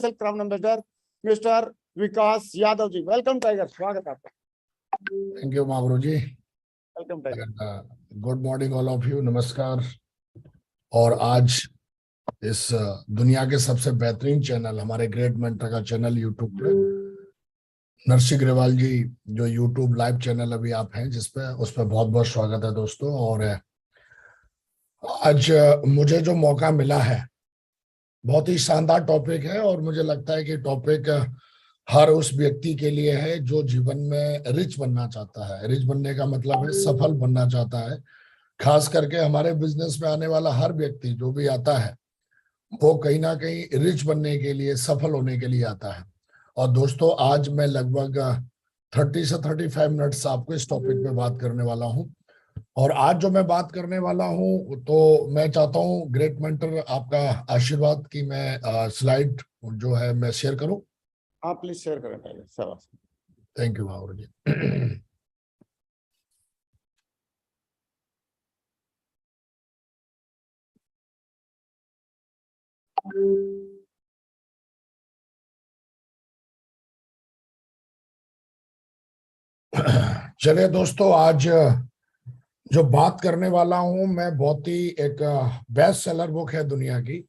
Crown ambassador mister Vikas Yadav ji. Welcome tiger, स्वागत है आपका। Thank you Mahaguru ji. Welcome tiger. Good morning all of you, नमस्कार। और आज इस दुनिया के सबसे बेहतरीन चैनल, हमारे ग्रेट मेंटर का चैनल यूट्यूब पे, नरसी ग्रेवाल जी जो यूट्यूब लाइव चैनल अभी आप हैं जिसपे, उस पर बहुत बहुत स्वागत है दोस्तों। और आज मुझे जो मौका मिला है, बहुत ही शानदार टॉपिक है और मुझे लगता है कि टॉपिक हर उस व्यक्ति के लिए है जो जीवन में रिच बनना चाहता है। रिच बनने का मतलब है सफल बनना चाहता है। खास करके हमारे बिजनेस में आने वाला हर व्यक्ति जो भी आता है वो कहीं ना कहीं रिच बनने के लिए, सफल होने के लिए आता है। और दोस्तों, आज मैं लगभग 30 से 35 मिनट्स आपको इस टॉपिक पे बात करने वाला हूं। और आज जो मैं बात करने वाला हूं, तो मैं चाहता हूं ग्रेट मेंटर आपका आशीर्वाद कि मैं स्लाइड जो है मैं शेयर करूं। आप प्लीज शेयर करें टाइगर। शाबाश। थैंक यू माहौर जी। चलिए दोस्तों, आज जो बात करने वाला हूं मैं, बहुत ही एक बेस्ट सेलर बुक है दुनिया की,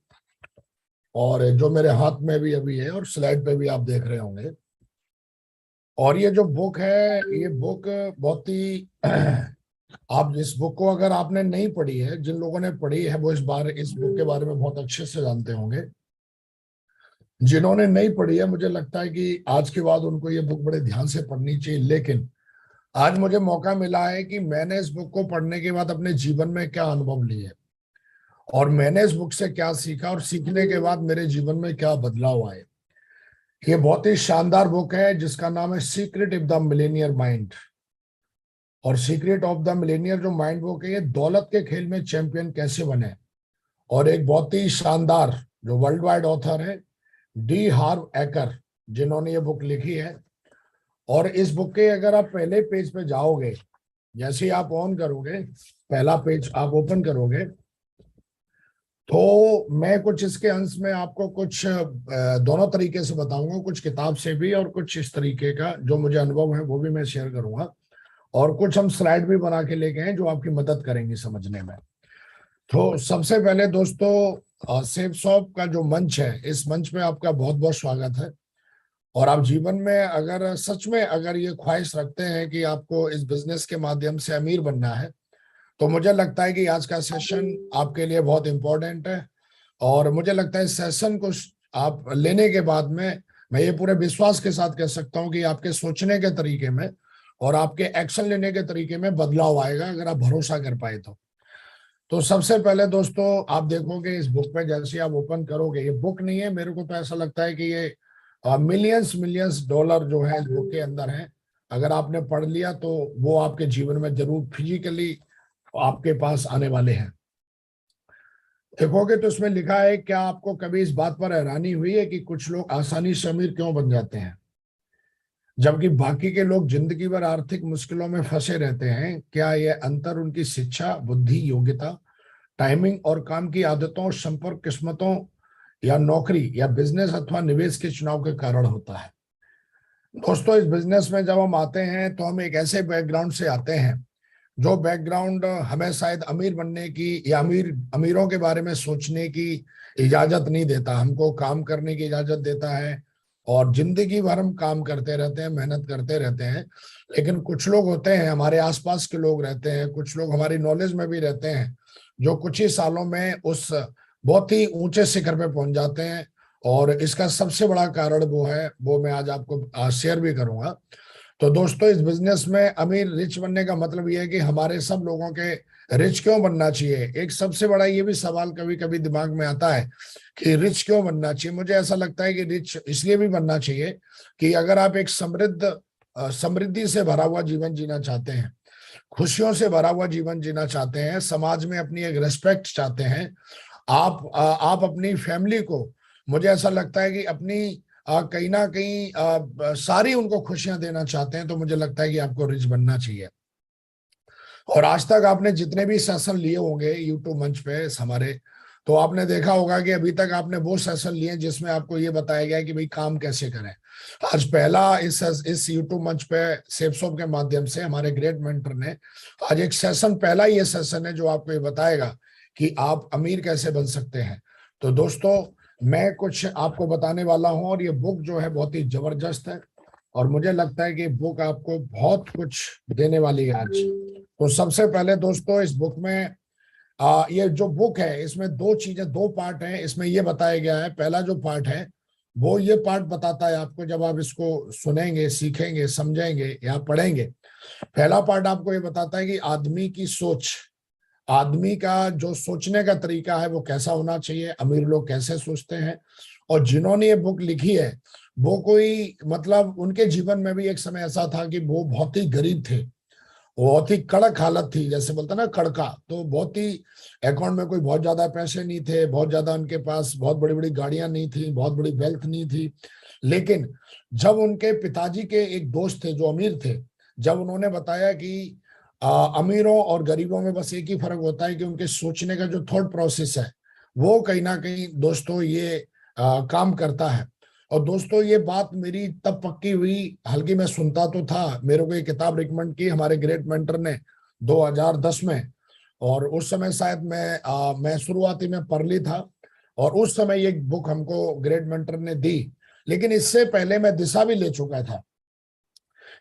और जो मेरे हाथ में भी अभी है और स्लाइड पे भी आप देख रहे होंगे। और ये जो बुक है, ये बुक बहुत ही आप इस बुक को अगर आपने नहीं पढ़ी है, जिन लोगों ने पढ़ी है वो इस बुक के बारे में बहुत अच्छे से जानते होंगे। जिन्होंने नहीं पढ़ी है, मुझे लगता है कि आज के बाद उनको ये बुक बड़े ध्यान से पढ़नी चाहिए। लेकिन आज मुझे मौका मिला है कि मैंने इस बुक को पढ़ने के बाद अपने जीवन में क्या अनुभव लिए और मैंने इस बुक से क्या सीखा और सीखने के बाद मेरे जीवन में क्या बदलाव आए। ये बहुत ही शानदार बुक है जिसका नाम है secret of the Millionaire mind. और सीक्रेट ऑफ द मिलेनियर जो माइंड बुक है, ये दौलत के खेल में चैंपियन कैसे बने। और एक बहुत ही शानदार जो वर्ल्ड वाइड ऑथर है, डी हार्व एकर, जिन्होंने ये बुक लिखी है। और इस बुक के अगर आप पहले पेज पे जाओगे, जैसे ही आप ऑन करोगे, पहला पेज आप ओपन करोगे, तो मैं कुछ इसके अंश में आपको कुछ दोनों तरीके से बताऊंगा, कुछ किताब से भी और कुछ इस तरीके का जो मुझे अनुभव है वो भी मैं शेयर करूंगा। और कुछ हम स्लाइड भी बना के लेके हैं जो आपकी मदद करेंगी समझने में। तो सबसे पहले दोस्तों, सेफ शॉप का जो मंच है, इस मंच पे आपका बहुत बहुत स्वागत है। और आप जीवन में अगर सच में अगर ये ख्वाहिश रखते हैं कि आपको इस बिजनेस के माध्यम से अमीर बनना है, तो मुझे लगता है कि आज का सेशन आपके लिए बहुत इंपॉर्टेंट है। और मुझे लगता है इस सेशन को आप लेने के बाद में, मैं ये पूरे विश्वास के साथ कह सकता हूँ कि आपके सोचने के तरीके में और आपके एक्शन लेने के तरीके में बदलाव आएगा, अगर आप भरोसा कर पाए तो सबसे पहले दोस्तों, आप देखोगे इस बुक पे, जैसे आप ओपन करोगे, ये बुक नहीं है, मेरे को तो ऐसा लगता है कि ये मिलियंस मिलियंस डॉलर जो है इस बुक के अंदर है। अगर आपने पढ़ लिया तो वो आपके जीवन में जरूर फिजिकली आपके पास आने वाले हैं। देखोगे तो उसमें लिखा है, क्या आपको कभी इस बात पर हैरानी हुई है कि कुछ लोग आसानी से अमीर क्यों बन जाते हैं जबकि बाकी के लोग जिंदगी भर आर्थिक मुश्किलों में फंसे रहते हैं? क्या यह अंतर उनकी शिक्षा, बुद्धि, योग्यता, टाइमिंग और काम की आदतों, संपर्क, किस्मतों या नौकरी या बिजनेस अथवा निवेश के चुनाव के कारण होता है? दोस्तों, इस बिजनेस में जब हम आते हैं तो हम एक ऐसे बैकग्राउंड से आते हैं जो बैकग्राउंड हमें शायद अमीर बनने की या अमीरों के बारे में सोचने की इजाजत नहीं देता। हमको काम करने की इजाजत देता है और जिंदगी भर हम काम करते रहते हैं, मेहनत करते रहते हैं। लेकिन कुछ लोग होते हैं, हमारे आसपास के लोग रहते हैं, कुछ लोग हमारी नॉलेज में भी रहते हैं, जो कुछ ही सालों में उस बहुत ही ऊंचे शिखर पे पहुंच जाते हैं। और इसका सबसे बड़ा कारण वो है, वो मैं आज आपको शेयर भी करूंगा। तो दोस्तों, इस बिजनेस में अमीर रिच बनने का मतलब ये है कि हमारे सब लोगों के रिच क्यों बनना चाहिए। एक सबसे बड़ा ये भी सवाल कभी कभी दिमाग में आता है कि रिच क्यों बनना चाहिए। मुझे ऐसा लगता है कि रिच इसलिए भी बनना चाहिए कि अगर आप एक समृद्धि से भरा हुआ जीवन जीना चाहते हैं, खुशियों से भरा हुआ जीवन जीना चाहते हैं, समाज में अपनी एक रेस्पेक्ट चाहते हैं, आप अपनी फैमिली को, मुझे ऐसा लगता है कि अपनी कहीं ना कहीं सारी उनको खुशियां देना चाहते हैं, तो मुझे लगता है कि आपको रिच बनना चाहिए। और आज तक आपने जितने भी सेशन लिए होंगे यूट्यूब मंच पे हमारे, तो आपने देखा होगा कि अभी तक आपने वो सेशन लिए जिसमें आपको ये बताया गया कि भाई काम कैसे करें। आज पहला इस यूट्यूब मंच पे सेफसॉप के माध्यम से हमारे ग्रेट मेंटर ने आज एक सेशन, पहला ये सेशन है जो आपको ये बताएगा कि आप अमीर कैसे बन सकते हैं। तो दोस्तों मैं कुछ आपको बताने वाला हूं और ये बुक जो है बहुत ही जबरदस्त है और मुझे लगता है कि बुक आपको बहुत कुछ देने वाली है आज। तो सबसे पहले दोस्तों इस बुक में ये जो बुक है इसमें दो चीजें, दो पार्ट हैं। इसमें ये बताया गया है, पहला जो पार्ट है वो ये पार्ट बताता है आपको, जब आप इसको सुनेंगे, सीखेंगे, समझेंगे या पढ़ेंगे, पहला पार्ट आपको ये बताता है कि आदमी की सोच, आदमी का जो सोचने का तरीका है वो कैसा होना चाहिए, अमीर लोग कैसे सोचते हैं। और जिन्होंने ये बुक लिखी है वो कोई मतलब उनके जीवन में भी एक समय ऐसा था कि वो बहुत ही गरीब थे, बहुत ही कड़क हालत थी, जैसे बोलते ना कड़का, तो बहुत ही अकाउंट में कोई बहुत ज्यादा पैसे नहीं थे, बहुत ज्यादा उनके पास बहुत बड़ी बड़ी गाड़ियां नहीं थी, बहुत बड़ी वेल्थ नहीं थी। लेकिन जब उनके पिताजी के एक दोस्त थे जो अमीर थे, जब उन्होंने बताया कि अमीरों और गरीबों में बस एक ही फर्क होता है कि उनके सोचने का जो थॉट प्रोसेस है वो कहीं ना कहीं दोस्तों ये काम करता है। और दोस्तों ये बात मेरी तब पक्की हुई, हालांकि मैं सुनता तो था, मेरे को ये किताब रिकमेंड की हमारे ग्रेट मेंटर ने 2010 में, और उस समय शायद मैं शुरुआती में परली था और उस समय ये बुक हमको ग्रेट मेंटर ने दी। लेकिन इससे पहले मैं दिशा भी ले चुका था।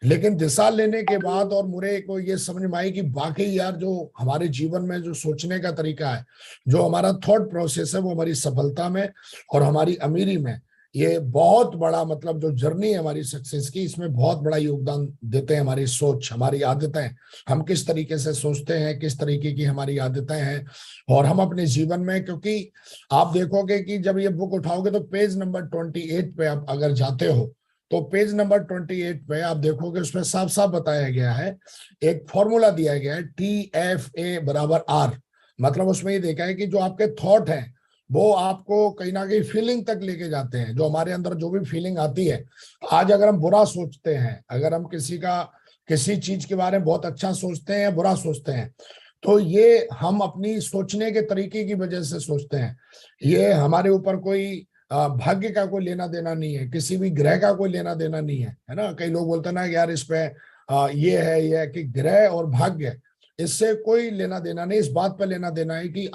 लेकिन दिशा लेने के बाद और मुझे को ये समझ में आई कि वाकई यार जो हमारे जीवन में जो सोचने का तरीका है, जो हमारा थॉट प्रोसेस है, वो हमारी सफलता में और हमारी अमीरी में ये बहुत बड़ा मतलब जो जर्नी है हमारी सक्सेस की, इसमें बहुत बड़ा योगदान देते हैं हमारी सोच, हमारी आदतें। हम किस तरीके से सोचते हैं, किस तरीके की हमारी आदतें हैं और हम अपने जीवन में, क्योंकि आप देखोगे कि जब ये बुक उठाओगे तो पेज नंबर 28 पे आप अगर जाते हो तो पेज नंबर 28 पे आप देखोगे उसमें साफ साफ बताया गया है, एक फॉर्मूला दिया गया है TFA = R। मतलब उसमें ये देखा है कि जो आपके थॉट हैं वो आपको कहीं ना कहीं फीलिंग तक लेके जाते हैं। जो हमारे अंदर जो भी फीलिंग आती है, आज अगर हम बुरा सोचते हैं, अगर हम किसी चीज के बारे में बहुत अच्छा सोचते हैं या बुरा सोचते हैं, तो ये हम अपनी सोचने के तरीके की वजह से सोचते हैं। ये हमारे ऊपर कोई भाग्य का कोई लेना देना नहीं है, किसी भी ग्रह का कोई लेना देना नहीं है ना। कई लोग बोलते हैं ना यार इस पे ये है कि ग्रह और भाग्य, इससे कोई लेना देना नहीं। इस बात पर लेना देना है कि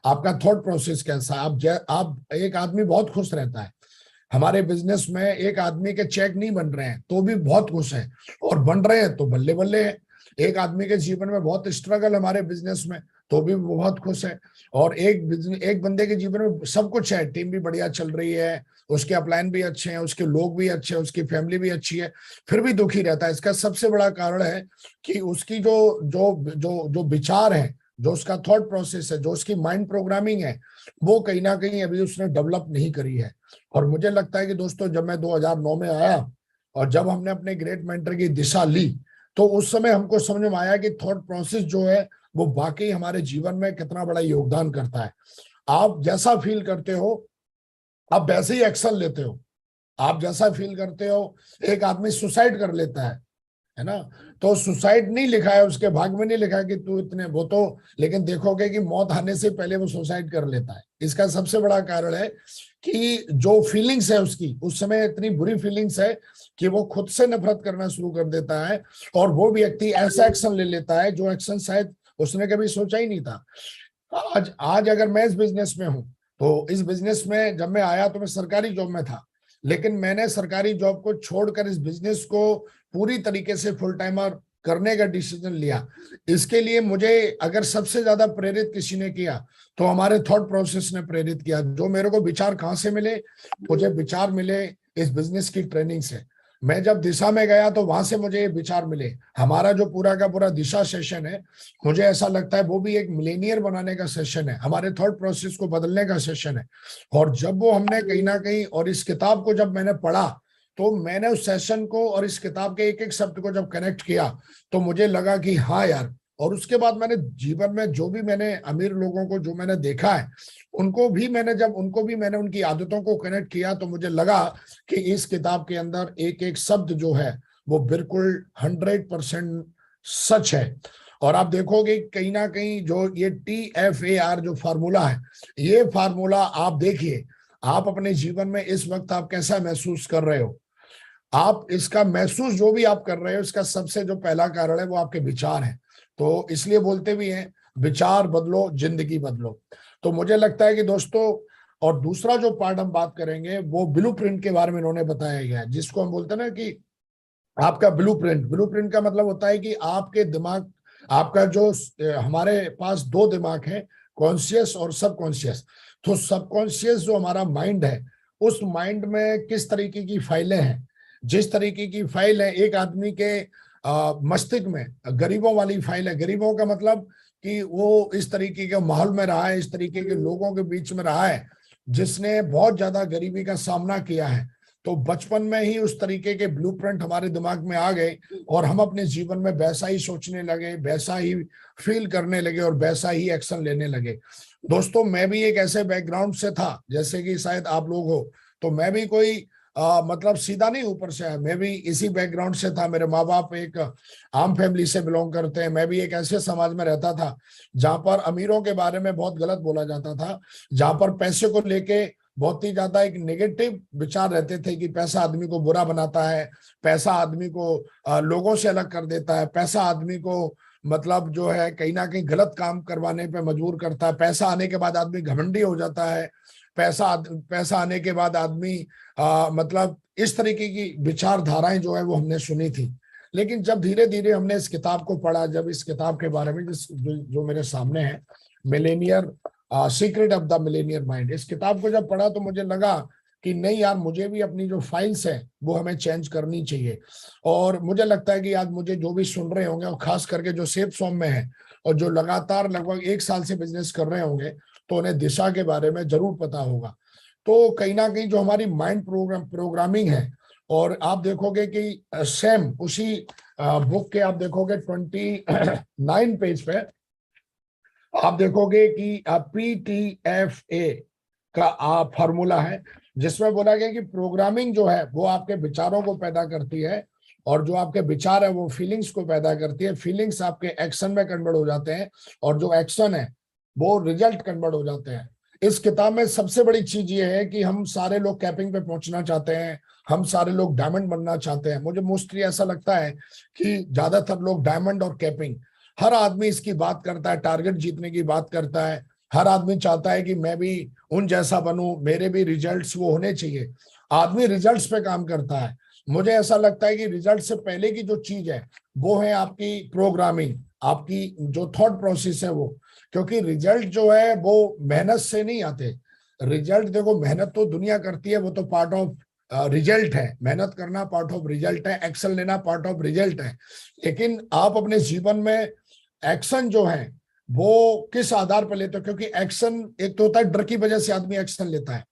आपका थॉट प्रोसेस कैसा है। आप एक आदमी बहुत खुश रहता है, हमारे बिजनेस में एक आदमी के चेक नहीं बन रहे हैं तो भी बहुत खुश है, और बन रहे हैं तो बल्ले बल्ले है। एक आदमी के जीवन में बहुत स्ट्रगल हमारे बिजनेस में तो भी वो बहुत खुश है। और एक बंदे के जीवन में सब कुछ है, टीम भी बढ़िया चल रही है, उसके अपलाइन भी अच्छे हैं, उसके लोग भी अच्छे हैं, उसकी फैमिली भी अच्छी है, फिर भी दुखी रहता है। इसका सबसे बड़ा कारण है कि उसकी जो जो जो जो विचार है, जो उसका थॉट प्रोसेस है, जो उसकी माइंड प्रोग्रामिंग है, वो कहीं ना कहीं अभी उसने डेवलप नहीं करी है। और मुझे लगता है कि दोस्तों जब मैं 2009 में आया और जब हमने अपने ग्रेट मेंटर की दिशा ली, तो उस समय हमको समझ में आया कि थॉट प्रोसेस जो है वो वाकई हमारे जीवन में कितना बड़ा योगदान करता है। आप जैसा फील करते हो आप वैसे ही एक्शन लेते हो। आप जैसा फील करते हो, एक आदमी सुसाइड कर लेता है ना, तो सुसाइड नहीं लिखा है उसके भाग्य में, नहीं लिखा है कि तू इतने वो तो, लेकिन देखोगे कि मौत आने से पहले वो सुसाइड कर लेता है। इसका सबसे बड़ा कारण है कि जो फीलिंग्स है उसकी उस समय इतनी बुरी फीलिंग्स है कि वो खुद से नफरत करना शुरू कर देता है, और वो व्यक्ति ऐसा एक्शन ले लेता है जो एक्शन शायद उसने कभी सोचा ही नहीं था। आज अगर मैं इस बिजनेस में हूं, तो इस बिजनेस में जब मैं आया तो मैं सरकारी जॉब में था, लेकिन मैंने सरकारी जॉब को छोड़कर इस बिजनेस को पूरी तरीके से फुल टाइमर करने का डिसीजन लिया। इसके लिए मुझे अगर सबसे ज्यादा प्रेरित किसी ने किया तो हमारे थॉट प्रोसेस ने प्रेरित किया। जो मेरे को विचार कहाँ से मिले, मुझे विचार मिले इस बिजनेस की ट्रेनिंग से। मैं जब दिशा में गया तो वहां से मुझे ये विचार मिले। हमारा जो पूरा का पूरा दिशा सेशन है, मुझे ऐसा लगता है वो भी एक मिलेनियर बनाने का सेशन है, हमारे थॉट प्रोसेस को बदलने का सेशन है। और जब वो हमने कहीं ना कहीं, और इस किताब को जब मैंने पढ़ा तो मैंने उस सेशन को और इस किताब के एक एक शब्द को जब कनेक्ट किया तो मुझे लगा कि हाँ यार। और उसके बाद मैंने जीवन में जो भी मैंने अमीर लोगों को जो मैंने देखा है, उनको भी मैंने उनकी आदतों को कनेक्ट किया, तो मुझे लगा कि इस किताब के अंदर एक एक शब्द जो है वो बिल्कुल 100% सच है। और आप देखोगे कहीं ना कहीं जो ये TFAR जो फार्मूला है, ये फार्मूला आप देखिए, आप अपने जीवन में इस वक्त आप कैसा महसूस कर रहे हो, आप इसका महसूस जो भी आप कर रहे हो, इसका सबसे जो पहला कारण है वो आपके विचार हैं। तो इसलिए बोलते भी हैं, विचार बदलो जिंदगी बदलो। तो मुझे लगता है कि दोस्तों, और दूसरा जो पार्ट हम बात करेंगे वो ब्लूप्रिंट के बारे में इन्होंने बताया गया है, जिसको हम बोलते हैं ना कि आपका ब्लूप्रिंट का मतलब होता है कि आपके दिमाग, आपका जो हमारे पास दो दिमाग है, कॉन्शियस और सबकॉन्शियस। तो सबकॉन्शियस जो हमारा माइंड है, उस माइंड में किस तरीके की फाइलें हैं, जिस तरीके की फाइल है एक आदमी के मस्तिष्क में, गरीबों वाली फाइल है। गरीबों का मतलब कि वो इस तरीके के माहौल में रहा है, इस तरीके के लोगों के बीच में रहा है, जिसने बहुत ज्यादा गरीबी का सामना किया है। तो बचपन में ही उस तरीके के ब्लूप्रिंट हमारे दिमाग में आ गए और हम अपने जीवन में वैसा ही सोचने लगे, वैसा ही फील करने लगे और वैसा ही एक्शन लेने लगे। दोस्तों, मैं भी एक ऐसे बैकग्राउंड से था जैसे कि शायद आप लोग हो। तो मैं भी कोई मतलब सीधा नहीं ऊपर से आया, मैं भी इसी बैकग्राउंड से था। मेरे माँ बाप एक आम फैमिली से बिलोंग करते हैं। मैं भी एक ऐसे समाज में रहता था जहां पर अमीरों के बारे में बहुत गलत बोला जाता था, जहां पर पैसे को लेके बहुत ही ज्यादा एक नेगेटिव विचार रहते थे कि पैसा आदमी को बुरा बनाता है, पैसा आदमी को लोगों से अलग कर देता है, पैसा आदमी को मतलब जो है कहीं ना कहीं गलत काम करवाने पे मजबूर करता है, पैसा आने के बाद आदमी घमंडी हो जाता है, पैसा आने के बाद आदमी मतलब इस तरीके की विचारधाराएं जो है वो हमने सुनी थी। लेकिन जब धीरे धीरे हमने इस किताब को पढ़ा, जब इस किताब के बारे में जो मेरे सामने है, Millionaire secret of the Millionaire mind, इस किताब को जब पढ़ा तो मुझे लगा कि नहीं यार, मुझे भी अपनी जो फाइल्स है वो हमें चेंज करनी चाहिए। और मुझे लगता है कि आज मुझे जो भी सुन रहे होंगे, और खास करके जो सेफ फॉर्म में है और जो लगातार लगभग 1 साल से बिजनेस कर रहे होंगे, तो उन्हें दिशा के बारे में जरूर पता होगा। तो कहीं ना कहीं जो हमारी माइंड प्रोग्रामिंग है, और आप देखोगे कि सेम उसी बुक के आप देखोगे 29 पेज पे आप देखोगे कि PTFA का फॉर्मूला है, जिसमें बोला गया कि प्रोग्रामिंग जो है वो आपके विचारों को पैदा करती है, और जो आपके विचार है वो फीलिंग्स को पैदा करती है, फीलिंग्स आपके एक्शन में कन्वर्ट हो जाते हैं, और जो एक्शन है वो रिजल्ट कन्वर्ट हो जाते हैं। इस किताब में सबसे बड़ी चीज ये है कि हम सारे लोग कैपिंग पे पहुंचना चाहते हैं, हम सारे लोग डायमंड बनना चाहते हैं। मुझे मोस्टली ऐसा लगता है कि ज्यादातर लोग डायमंड और कैपिंग, हर आदमी इसकी बात करता है, टारगेट जीतने की बात करता है। हर आदमी चाहता है कि मैं भी उन जैसा बनूं, मेरे भी रिजल्ट्स वो होने चाहिए। आदमी रिजल्ट्स पे काम करता है। मुझे ऐसा लगता है कि रिजल्ट से पहले की जो चीज है वो है आपकी प्रोग्रामिंग, आपकी जो थॉट प्रोसेस है वो। क्योंकि रिजल्ट जो है वो मेहनत से नहीं आते। रिजल्ट देखो, मेहनत तो दुनिया करती है, वो तो पार्ट ऑफ रिजल्ट है। मेहनत करना पार्ट ऑफ रिजल्ट है, एक्शन लेना पार्ट ऑफ रिजल्ट है। लेकिन आप अपने जीवन में एक्शन जो है वो किस आधार पर लेते हो? क्योंकि एक्शन एक तो होता है डर की वजह से आदमी एक्शन लेता है,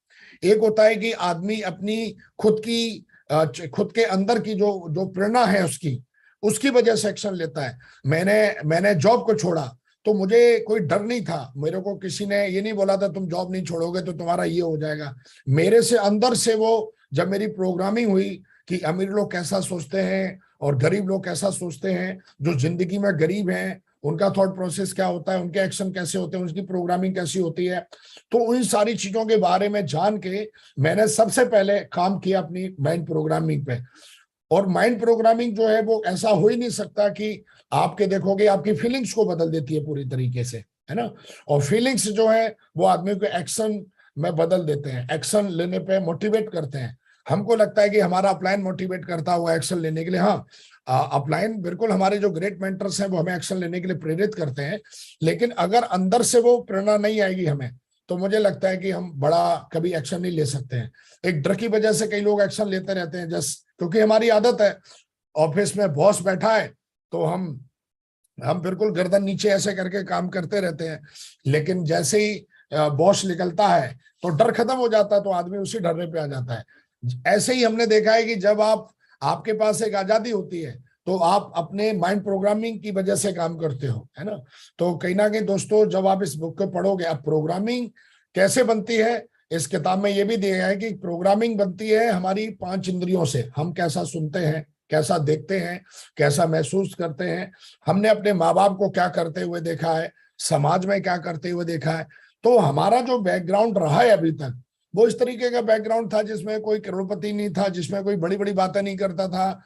एक होता है कि आदमी अपनी खुद के अंदर की जो जो प्रेरणा है उसकी वजह से एक्शन लेता है। मैंने जॉब को छोड़ा तो मुझे कोई डर नहीं था, मेरे को किसी ने ये नहीं बोला था तुम जॉब नहीं छोड़ोगे तो तुम्हारा ये हो जाएगा। मेरे से अंदर से वो, जब मेरी प्रोग्रामिंग हुई कि अमीर लोग कैसा सोचते हैं और गरीब लोग कैसा सोचते हैं, जो जिंदगी में गरीब हैं उनका थॉट प्रोसेस क्या होता है, उनके एक्शन कैसे होते हैं, उनकी प्रोग्रामिंग कैसी होती है, तो उन सारी चीजों के बारे में जान के मैंने सबसे पहले काम किया अपनी माइंड प्रोग्रामिंग पे। और माइंड प्रोग्रामिंग जो है वो ऐसा हो ही नहीं सकता कि आपके देखोगे आपकी फीलिंग्स को बदल देती है पूरी तरीके से, है ना। और फीलिंग्स जो है वो आदमी को एक्शन में बदल देते हैं, एक्शन लेने पे मोटिवेट करते हैं। हमको लगता है कि हमारा अपलाइन मोटिवेट करता हुआ एक्शन लेने के लिए, हाँ अपलाइन बिल्कुल, हमारे जो ग्रेट मेंटर्स हैं वो हमें एक्शन लेने के लिए प्रेरित करते हैं। लेकिन अगर अंदर से वो प्रेरणा नहीं आएगी हमें, तो मुझे लगता है कि हम बड़ा कभी एक्शन नहीं ले सकते हैं। एक डर की वजह से कई लोग एक्शन लेते रहते हैं, जस्ट क्योंकि हमारी आदत है, ऑफिस में बॉस बैठा है तो हम बिल्कुल गर्दन नीचे ऐसे करके काम करते रहते हैं। लेकिन जैसे ही बॉस निकलता है तो डर खत्म हो जाता है, तो आदमी उसी डरने पे आ जाता है। ऐसे ही हमने देखा है कि जब आपके पास एक आजादी होती है तो आप अपने माइंड प्रोग्रामिंग की वजह से काम करते हो, है ना। तो कहीं ना कहीं दोस्तों, जब आप इस बुक को पढ़ोगे, अब प्रोग्रामिंग कैसे बनती है, इस किताब में ये भी दिया है कि प्रोग्रामिंग बनती है हमारी 5 इंद्रियों से। हम कैसा सुनते हैं, कैसा देखते हैं, कैसा महसूस करते हैं, हमने अपने माँ बाप को क्या करते हुए देखा है, समाज में क्या करते हुए देखा है। तो हमारा जो बैकग्राउंड रहा है अभी तक, वो इस तरीके का बैकग्राउंड था जिसमें कोई करोड़पति नहीं था, जिसमें कोई बड़ी बड़ी बातें नहीं करता था।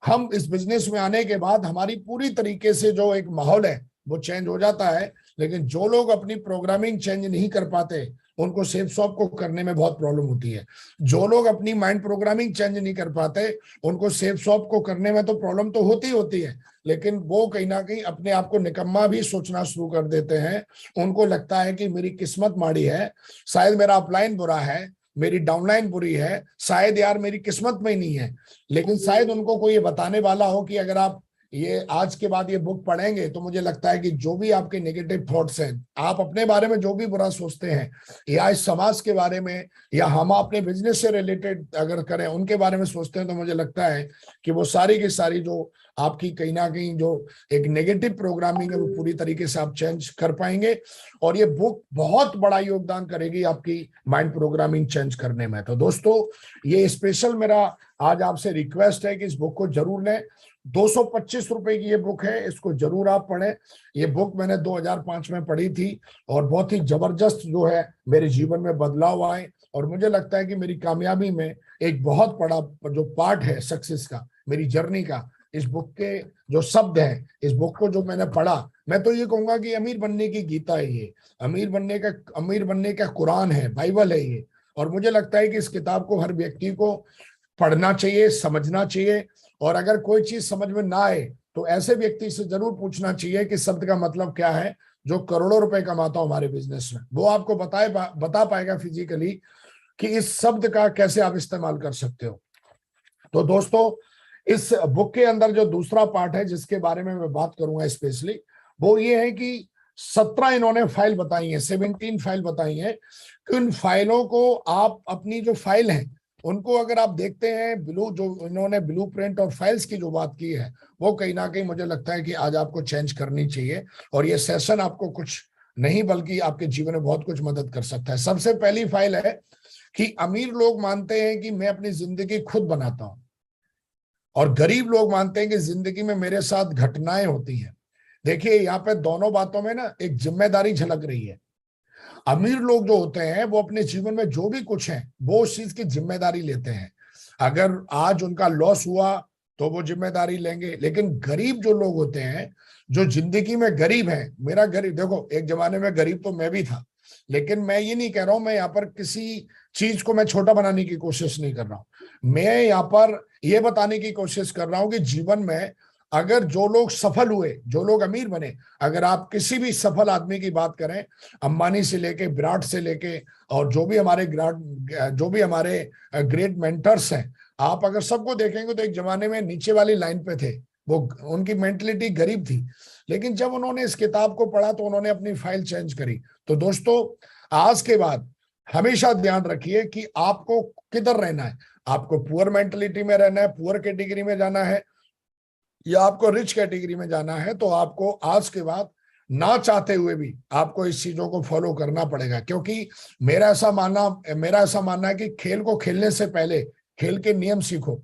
हम इस बिजनेस में आने के बाद हमारी पूरी तरीके से जो एक माहौल है वो चेंज हो जाता है। लेकिन जो लोग अपनी प्रोग्रामिंग चेंज नहीं कर पाते, उनको सेफ शॉप को करने में बहुत प्रॉब्लम होती है। जो लोग अपनी माइंड प्रोग्रामिंग चेंज नहीं कर पाते, उनको सेफ शॉप को करने में तो प्रॉब्लम तो होती होती है, लेकिन वो कहीं ना कहीं अपने आप को निकम्मा भी सोचना शुरू कर देते हैं। उनको लगता है कि मेरी किस्मत माड़ी है, शायद मेरा अपलाइन बुरा है, मेरी डाउनलाइन बुरी है, शायद यार मेरी किस्मत में ही नहीं है। लेकिन शायद उनको कोई ये बताने वाला हो कि अगर आप ये आज के बाद ये बुक पढ़ेंगे तो मुझे लगता है कि जो भी आपके नेगेटिव थॉट्स हैं, आप अपने बारे में जो भी बुरा सोचते हैं, या इस समाज के बारे में, या हम अपने बिजनेस से रिलेटेड अगर करें उनके बारे में सोचते हैं, तो मुझे लगता है कि वो सारी की सारी जो आपकी कहीं ना कहीं जो एक नेगेटिव प्रोग्रामिंग है वो पूरी तरीके से आप चेंज कर पाएंगे। और ये बुक बहुत बड़ा योगदान करेगी आपकी माइंड प्रोग्रामिंग चेंज करने में। तो दोस्तों, ये स्पेशल मेरा आज आपसे रिक्वेस्ट है कि इस बुक को जरूर लें। 225 रुपए की ये बुक है, इसको जरूर आप पढ़ें। ये बुक मैंने 2005 में पढ़ी थी और बहुत ही जबरदस्त जो है मेरे जीवन में बदलाव आए। और मुझे लगता है कि मेरी कामयाबी में एक बहुत बड़ा जो पार्ट है सक्सेस का, मेरी जर्नी का, इस बुक के जो शब्द हैं, इस बुक को जो मैंने पढ़ा, मैं तो ये कहूंगा कि अमीर बनने की गीता है ये, अमीर बनने का कुरान है, बाइबल है ये। और मुझे लगता है कि इस किताब को हर व्यक्ति को पढ़ना चाहिए, समझना चाहिए। और अगर कोई चीज समझ में ना आए तो ऐसे व्यक्ति से जरूर पूछना चाहिए कि शब्द का मतलब क्या है, जो करोड़ों रुपए कमाता हो हमारे बिजनेस में, वो आपको बता पाएगा फिजिकली कि इस शब्द का कैसे आप इस्तेमाल कर सकते हो। तो दोस्तों, इस बुक के अंदर जो दूसरा पार्ट है जिसके बारे में मैं बात करूंगा स्पेशली, वो ये है कि 17 इन्होंने फाइल बताई है, 17 फाइल बताई है कि उन फाइलों को आप अपनी जो फाइल है उनको अगर आप देखते हैं, जो इन्होंने ब्लू प्रिंट और फाइल्स की जो बात की है, वो कहीं ना कहीं मुझे लगता है कि आज आपको चेंज करनी चाहिए। और ये सेशन आपको कुछ नहीं बल्कि आपके जीवन में बहुत कुछ मदद कर सकता है। सबसे पहली फाइल है कि अमीर लोग मानते हैं कि मैं अपनी जिंदगी खुद बनाता हूं, और गरीब लोग मानते हैं कि जिंदगी में मेरे साथ घटनाएं होती हैं। देखिए, यहाँ पे दोनों बातों में ना एक जिम्मेदारी झलक रही है। अमीर लोग जो होते हैं वो अपने जीवन में जो भी कुछ है वो उस चीज की जिम्मेदारी लेते हैं। अगर आज उनका लॉस हुआ तो वो जिम्मेदारी लेंगे। लेकिन गरीब जो लोग होते हैं, जो जिंदगी में गरीब हैं, मेरा गरीब, देखो एक जमाने में गरीब तो मैं भी था, लेकिन मैं ये नहीं कह रहा हूं, मैं यहाँ पर किसी चीज को मैं छोटा बनाने की कोशिश नहीं कर रहा हूं। मैं यहाँ पर ये बताने की कोशिश कर रहा हूं कि जीवन में अगर जो लोग सफल हुए, जो लोग अमीर बने, अगर आप किसी भी सफल आदमी की बात करें, अंबानी से लेके, विराट से लेके, और जो भी हमारे ग्रेट मेंटर्स हैं, आप अगर सबको देखेंगे तो एक जमाने में नीचे वाली लाइन पे थे, वो उनकी मेंटलिटी गरीब थी। लेकिन जब उन्होंने इस किताब को पढ़ा तो उन्होंने अपनी फाइल चेंज करी। तो दोस्तों, आज के बाद हमेशा ध्यान रखिए कि आपको किधर रहना है। आपको पुअर मेंटलिटी में रहना है, पुअर कैटेगरी में जाना है, या आपको रिच कैटेगरी में जाना है, तो आपको आज के बाद ना चाहते हुए भी आपको इस चीजों को फॉलो करना पड़ेगा। क्योंकि मेरा ऐसा मानना है कि खेल को खेलने से पहले खेल के नियम सीखो।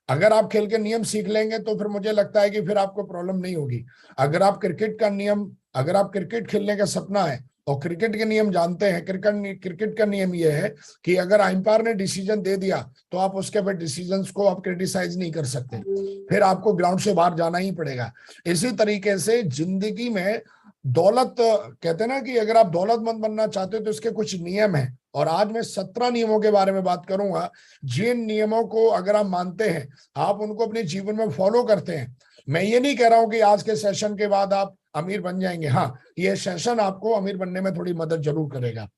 अगर आप खेल के नियम सीख लेंगे तो फिर मुझे लगता है कि फिर आपको प्रॉब्लम नहीं होगी। अगर आप क्रिकेट खेलने का सपना है और क्रिकेट के नियम जानते हैं, क्रिकेट का नियम यह है कि अगर अंपायर ने डिसीजन दे दिया तो आप उसके बाद डिसीजंस को आप क्रिटिसाइज नहीं कर सकते, फिर आपको ग्राउंड से बाहर जाना ही पड़ेगा। इसी तरीके से जिंदगी में दौलत, कहते हैं ना कि अगर आप दौलतमंद बनना चाहते हो तो इसके कुछ नियम हैं। और आज मैं 17 नियमों के बारे में बात करूंगा। जिन नियमों को अगर आप मानते हैं, आप उनको अपने जीवन में फॉलो करते हैं, मैं ये नहीं कह रहा हूं कि आज के सेशन के बाद आप अमीर बन जाएंगे। हाँ, ये सेशन आपको अमीर बनने में थोड़ी मदद जरूर करेगा।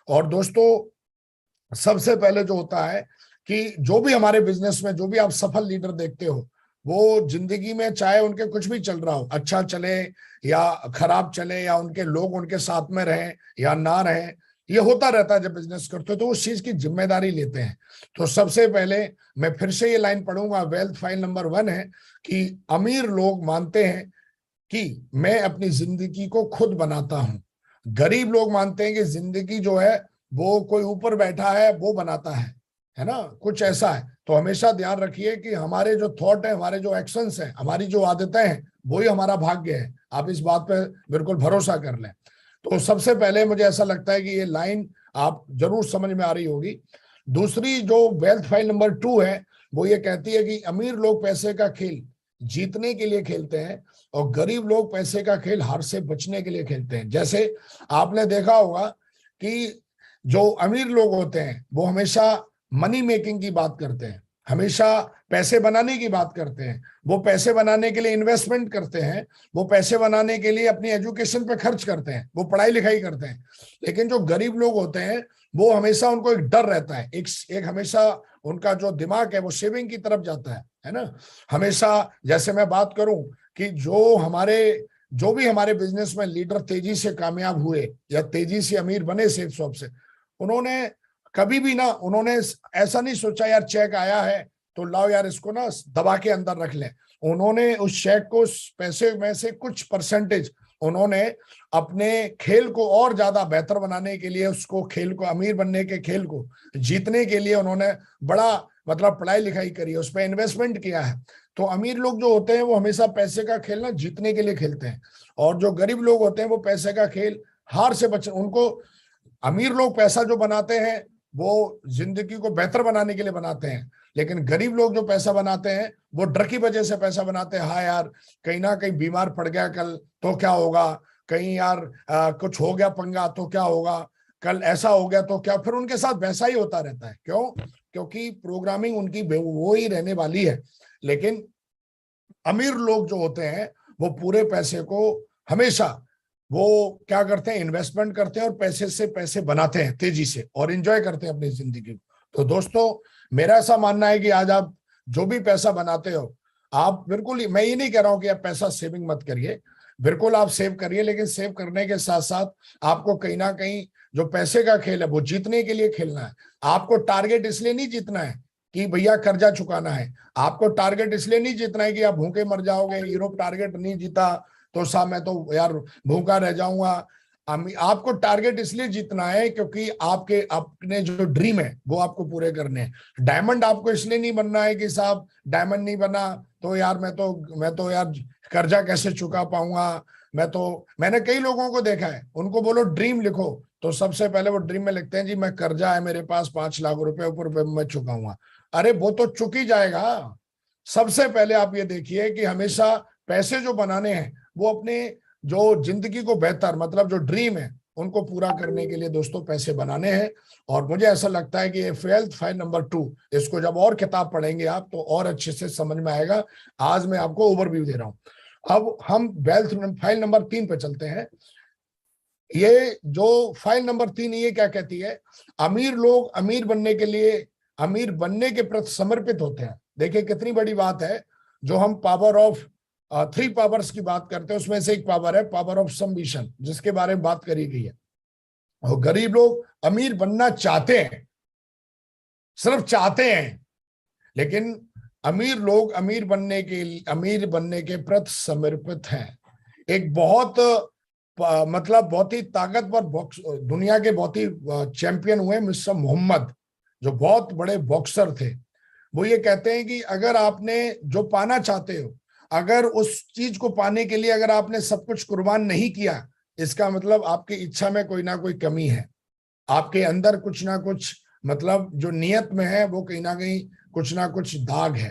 और दोस्तों, सबसे पहले जो होता है कि जो भी हमारे बिजनेस में जो भी आप सफल लीडर देखते हो, वो जिंदगी में चाहे उनके कुछ भी चल रहा हो, अच्छा चले या खराब चले, या उनके लोग उनके साथ में रहें या ना रहें, ये होता रहता है जब बिजनेस करते हो, तो उस चीज की जिम्मेदारी लेते हैं। तो सबसे पहले मैं फिर से ये लाइन पढ़ूंगा, वेल्थ फाइल नंबर 1 है कि अमीर लोग मानते हैं कि मैं अपनी जिंदगी को खुद बनाता हूं। गरीब लोग मानते हैं कि जिंदगी जो है वो कोई ऊपर बैठा है वो बनाता है ना, कुछ ऐसा है। तो हमेशा ध्यान रखिए कि हमारे जो थॉट है, हमारे जो एक्शंस हैं, हमारी जो आदतें हैं, वही हमारा भाग्य है। आप इस बात पे बिल्कुल भरोसा कर लें। तो सबसे पहले मुझे ऐसा लगता है कि ये लाइन आप जरूर समझ में आ रही होगी। दूसरी जो वेल्थ फाइल नंबर 2 है, वो ये कहती है कि अमीर लोग पैसे का खेल जीतने के लिए खेलते हैं और गरीब लोग पैसे का खेल हार से बचने के लिए खेलते हैं। जैसे आपने देखा होगा कि जो अमीर लोग होते हैं वो हमेशा मनी मेकिंग की बात करते हैं, हमेशा पैसे बनाने की बात करते हैं, वो पैसे बनाने के लिए इन्वेस्टमेंट करते हैं, वो पैसे बनाने के लिए अपनी एजुकेशन पे खर्च करते हैं, वो पढ़ाई लिखाई करते हैं। लेकिन जो गरीब लोग होते हैं वो हमेशा उनको एक डर रहता है, एक हमेशा उनका जो दिमाग है वो सेविंग की तरफ जाता है ना। हमेशा जैसे मैं बात करूं कि जो भी हमारे बिजनेस में लीडर तेजी से कामयाब हुए या तेजी से अमीर बने सेफ शॉप से, उन्होंने कभी भी ना उन्होंने ऐसा नहीं सोचा यार चेक आया है तो लाओ यार इसको ना दबा के अंदर रख लें। उन्होंने उस चेक को, पैसे में से कुछ परसेंटेज उन्होंने अपने खेल को और ज्यादा बेहतर बनाने के लिए, उसको खेल को, अमीर बनने के खेल को जीतने के लिए उन्होंने बड़ा मतलब पढ़ाई लिखाई करी है, उस पर इन्वेस्टमेंट किया है। तो अमीर लोग जो होते हैं वो हमेशा पैसे का खेल ना जीतने के लिए खेलते हैं, और जो गरीब लोग होते हैं वो पैसे का खेल हार से बच उनको अमीर लोग पैसा जो बनाते हैं वो जिंदगी को बेहतर बनाने के लिए बनाते हैं, लेकिन गरीब लोग जो पैसा बनाते हैं वो डर की वजह से पैसा बनाते हैं। हाँ यार, कहीं ना कहीं बीमार पड़ गया कल तो क्या होगा, कहीं यार कुछ हो गया पंगा तो क्या होगा, कल ऐसा हो गया तो क्या, फिर उनके साथ वैसा ही होता रहता है। क्यों? क्योंकि प्रोग्रामिंग उनकी वो ही रहने वाली है। लेकिन अमीर लोग जो होते हैं वो पूरे पैसे को हमेशा वो क्या करते हैं, इन्वेस्टमेंट करते हैं और पैसे से पैसे बनाते हैं तेजी से और एंजॉय करते हैं अपनी जिंदगी को। तो दोस्तों, मेरा ऐसा मानना है कि आज आप जो भी पैसा बनाते हो, आप बिल्कुल, मैं ये नहीं कह रहा हूं कि आप पैसा सेविंग मत करिए, बिल्कुल आप सेव करिए, लेकिन सेव करने के साथ साथ आपको कहीं ना कहीं जो पैसे का खेल है वो जीतने के लिए खेलना है। आपको टारगेट इसलिए नहीं जीतना है कि भैया कर्जा चुकाना है, आपको टारगेट इसलिए नहीं जीतना है कि आप भूखे मर जाओगे, यूरोप टारगेट नहीं जीता तो साहब मैं तो यार भूखा रह जाऊंगा। आपको टारगेट इसलिए जीतना है क्योंकि आपके अपने जो ड्रीम है वो आपको पूरे करने हैं। डायमंड आपको इसलिए नहीं बनना है कि साहब डायमंड नहीं बना तो यार मैं तो यार कर्जा कैसे चुका पाऊंगा। मैंने कई लोगों को देखा है, उनको बोलो ड्रीम लिखो तो सबसे पहले वो ड्रीम में लिखते हैं जी मैं कर्जा है मेरे पास 5 लाख रुपए ऊपर मैं चुकाऊंगा। अरे वो तो चुक ही जाएगा। सबसे पहले आप ये देखिए कि हमेशा पैसे जो बनाने हैं वो अपने जो जिंदगी को बेहतर, मतलब जो ड्रीम है उनको पूरा करने के लिए दोस्तों पैसे बनाने हैं। और मुझे ऐसा लगता है कि ये वेल्थ फाइल नंबर 2, इसको जब और किताब पढ़ेंगे आप तो और अच्छे से समझ में आएगा। आज मैं आपको ओवरव्यू दे रहा हूं। अब हम वेल्थ फाइल नंबर 3 पे चलते हैं। ये जो फाइल नंबर 3 ये क्या कहती है, अमीर लोग अमीर बनने के प्रति समर्पित होते हैं। देखिए कितनी बड़ी बात है। जो हम पावर ऑफ 3 पावर्स की बात करते हैं उसमें से एक पावर है पावर ऑफ सबमिशन, जिसके बारे में बात करी गई है। और गरीब लोग अमीर बनना चाहते हैं, सिर्फ चाहते हैं, लेकिन अमीर लोग अमीर बनने के प्रति समर्पित हैं। एक बहुत मतलब बहुत ही ताकतवर दुनिया के बहुत ही चैंपियन हुए मिस्टर मोहम्मद, जो बहुत बड़े बॉक्सर थे। वो ये कहते हैं कि अगर आपने जो पाना चाहते हो, अगर उस चीज को पाने के लिए अगर आपने सब कुछ कुर्बान नहीं किया, इसका मतलब आपकी इच्छा में कोई ना कोई कमी है, आपके अंदर कुछ ना कुछ मतलब जो नियत में है वो कहीं ना कुछ दाग है।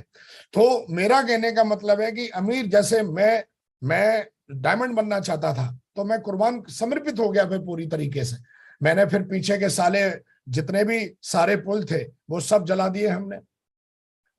तो मेरा कहने का मतलब है कि अमीर, जैसे मैं डायमंड बनना चाहता था तो मैं कुर्बान समर्पित हो गया फिर पूरी तरीके से। मैंने फिर पीछे के जितने भी सारे पुल थे वो सब जला दिए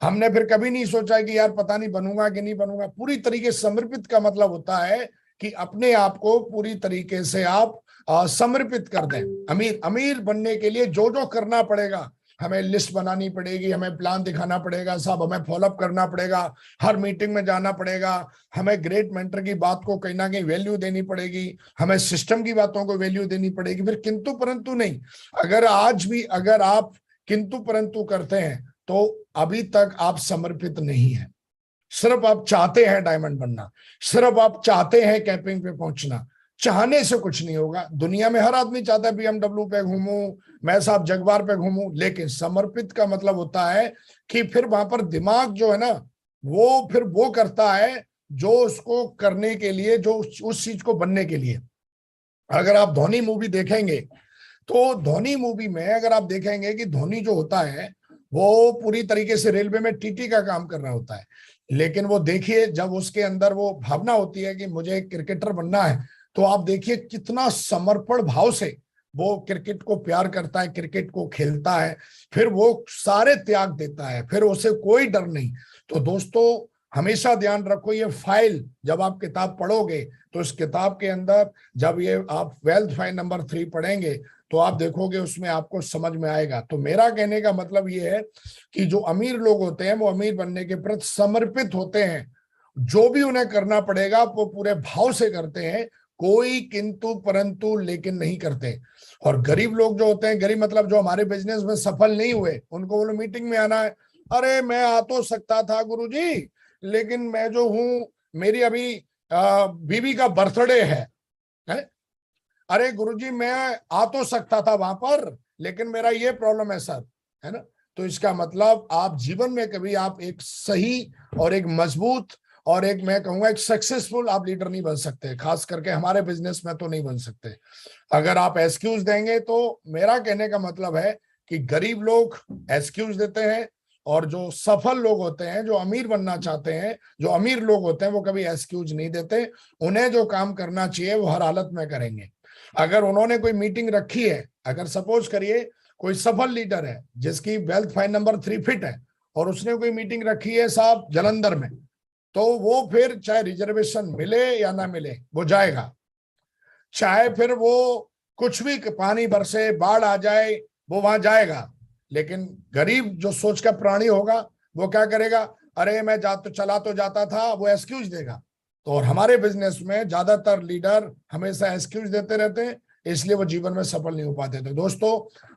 हमने फिर कभी नहीं सोचा कि यार पता नहीं बनूंगा कि नहीं बनूंगा। पूरी तरीके से समर्पित का मतलब होता है कि अपने आप को पूरी तरीके से आप समर्पित कर दें। अमीर बनने के लिए जो जो करना पड़ेगा, हमें लिस्ट बनानी पड़ेगी, हमें प्लान दिखाना पड़ेगा, सब हमें फॉलोअप करना पड़ेगा, हर मीटिंग में जाना पड़ेगा, हमें ग्रेट मेंटर की बात को कहीं ना कहीं वैल्यू देनी पड़ेगी, हमें सिस्टम की बातों को वैल्यू देनी पड़ेगी। फिर किंतु परंतु नहीं। अगर आप किंतु परंतु करते हैं तो अभी तक आप समर्पित नहीं है। सिर्फ आप चाहते हैं डायमंड बनना, सिर्फ आप चाहते हैं कैपिंग पे पहुंचना, चाहने से कुछ नहीं होगा। दुनिया में हर आदमी चाहता है BMW पे घूमूं, मैं साहब जगुआर पे घूमूं, लेकिन समर्पित का मतलब होता है कि फिर वहां पर दिमाग जो है ना, वो फिर वो करता है जो उसको करने के लिए, जो उस चीज को बनने के लिए। अगर आप धोनी मूवी देखेंगे तो धोनी मूवी में अगर आप देखेंगे कि धोनी जो होता है वो पूरी तरीके से रेलवे में टीटी का काम कर रहा होता है, लेकिन वो देखिए जब उसके अंदर वो भावना होती है कि मुझे क्रिकेटर बनना है, तो आप देखिए कितना समर्पण भाव से वो क्रिकेट को प्यार करता है, क्रिकेट को खेलता है, फिर वो सारे त्याग देता है, फिर उसे कोई डर नहीं। तो दोस्तों हमेशा ध्यान रखो, ये फाइल जब आप किताब पढ़ोगे तो इस किताब के अंदर जब ये आप वेल्थ फाइल नंबर 3 पढ़ेंगे तो आप देखोगे उसमें आपको समझ में आएगा। तो मेरा कहने का मतलब ये है कि जो अमीर लोग होते हैं वो अमीर बनने के प्रति समर्पित होते हैं, जो भी उन्हें करना पड़ेगा वो पूरे भाव से करते हैं, कोई किंतु परंतु लेकिन नहीं करते। और गरीब लोग जो होते हैं, गरीब मतलब जो हमारे बिजनेस में सफल नहीं हुए, उनको बोलो मीटिंग में आना है, अरे मैं आ तो सकता था गुरुजी, लेकिन मैं जो हूं, मेरी अभी बीवी का बर्थडे है? अरे गुरुजी मैं आ तो सकता था वहां पर, लेकिन मेरा ये प्रॉब्लम है सर, है ना? तो इसका मतलब आप जीवन में कभी आप एक सही और एक मजबूत और एक मैं कहूंगा एक सक्सेसफुल आप लीडर नहीं बन सकते, खास करके हमारे बिजनेस में तो नहीं बन सकते। अगर आप एक्सक्यूज देंगे तो मेरा कहने का मतलब है कि गरीब लोग एक्सक्यूज देते हैं, और जो सफल लोग होते हैं, जो अमीर बनना चाहते हैं, जो अमीर लोग होते हैं, वो कभी एक्सक्यूज नहीं देते। उन्हें जो काम करना चाहिए वो हर हालत में करेंगे। अगर उन्होंने कोई मीटिंग रखी है, अगर सपोज करिए कोई सफल लीडर है जिसकी वेल्थ फाइल नंबर 3 फिट है और उसने कोई मीटिंग रखी है साहब जलंधर में, तो वो फिर चाहे रिजर्वेशन मिले या ना मिले वो जाएगा, चाहे फिर वो कुछ भी पानी बरसे बाढ़ आ जाए वो वहां जाएगा। लेकिन गरीब जो सोच का प्राणी होगा वो क्या करेगा, अरे मैं चला तो जाता था, वो एक्सक्यूज देगा। तो और हमारे बिजनेस में ज्यादातर लीडर हमेशा एक्सक्यूज देते रहते हैं, इसलिए वो जीवन में सफल नहीं हो पाते। तो दोस्तों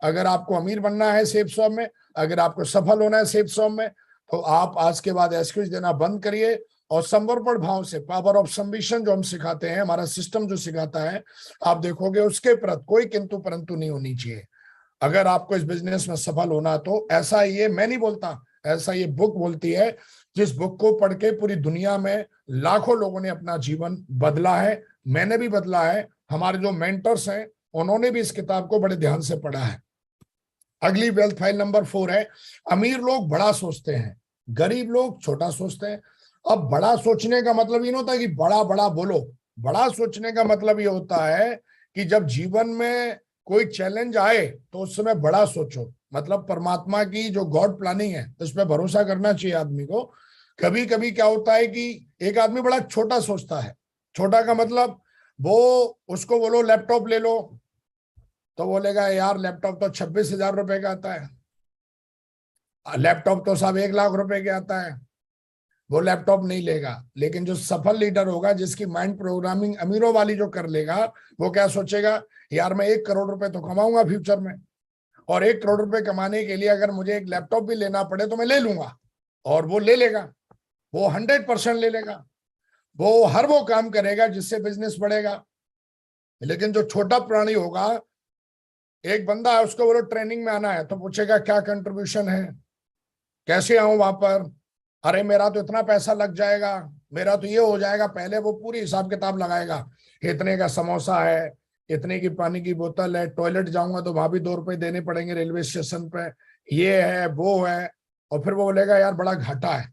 अगर आपको अमीर बनना है सेफ सॉम में, अगर आपको सफल होना है सेफ सॉम में, तो आप आज के बाद एक्सक्यूज देना बंद करिए और समर्पण भाव से पावर ऑफ सबमिशन जो हम सिखाते हैं, हमारा सिस्टम जो सिखाता है, आप देखोगे उसके प्रति कोई किंतु परंतु नहीं होनी चाहिए। अगर आपको इस बिजनेस में सफल होना तो ऐसा ये मैं नहीं बोलता, ऐसा ये बुक बोलती है, जिस बुक को पढ़ के पूरी दुनिया में लाखों लोगों ने अपना जीवन बदला है, मैंने भी बदला है, हमारे जो मेंटर्स हैं उन्होंने भी इस किताब को बड़े ध्यान से पढ़ा है। अगली वेल्थ फाइल नंबर 4 है, अमीर लोग बड़ा सोचते हैं, गरीब लोग छोटा सोचते हैं। अब बड़ा सोचने का मतलब ये नहीं होता कि बड़ा बड़ा बोलो, बड़ा सोचने का मतलब ये होता है कि जब जीवन में कोई चैलेंज आए तो उस समय बड़ा सोचो। मतलब परमात्मा की जो गॉड प्लानिंग है उस पर भरोसा करना चाहिए आदमी को। कभी कभी क्या होता है कि एक आदमी बड़ा छोटा सोचता है, छोटा का मतलब वो उसको बोलो लैपटॉप ले लो तो बोलेगा यार लैपटॉप तो 26,000 रुपए का आता है, लैपटॉप तो साहब 1 लाख रुपए का आता है, वो लैपटॉप नहीं लेगा। लेकिन जो सफल लीडर होगा, जिसकी माइंड प्रोग्रामिंग अमीरों वाली जो कर लेगा, वो क्या सोचेगा, यार मैं 1 करोड़ रुपए तो कमाऊंगा फ्यूचर में, और 1 करोड़ रुपए कमाने के लिए अगर मुझे एक लैपटॉप भी लेना पड़े तो मैं ले लूंगा, और वो ले लेगा, वो 100% ले लेगा, वो हर वो काम करेगा जिससे बिजनेस बढ़ेगा। लेकिन जो छोटा प्राणी होगा, एक बंदा है उसको बोलो ट्रेनिंग में आना है तो पूछेगा क्या कंट्रीब्यूशन है, कैसे आऊं वहां पर, अरे मेरा तो इतना पैसा लग जाएगा, मेरा तो ये हो जाएगा, पहले वो पूरी हिसाब किताब लगाएगा, इतने का समोसा है, इतने की पानी की बोतल है, टॉयलेट जाऊंगा तो वहां भी 2 रुपए देने पड़ेंगे रेलवे स्टेशन पे, ये है वो है, और फिर वो बोलेगा यार बड़ा घाटा है।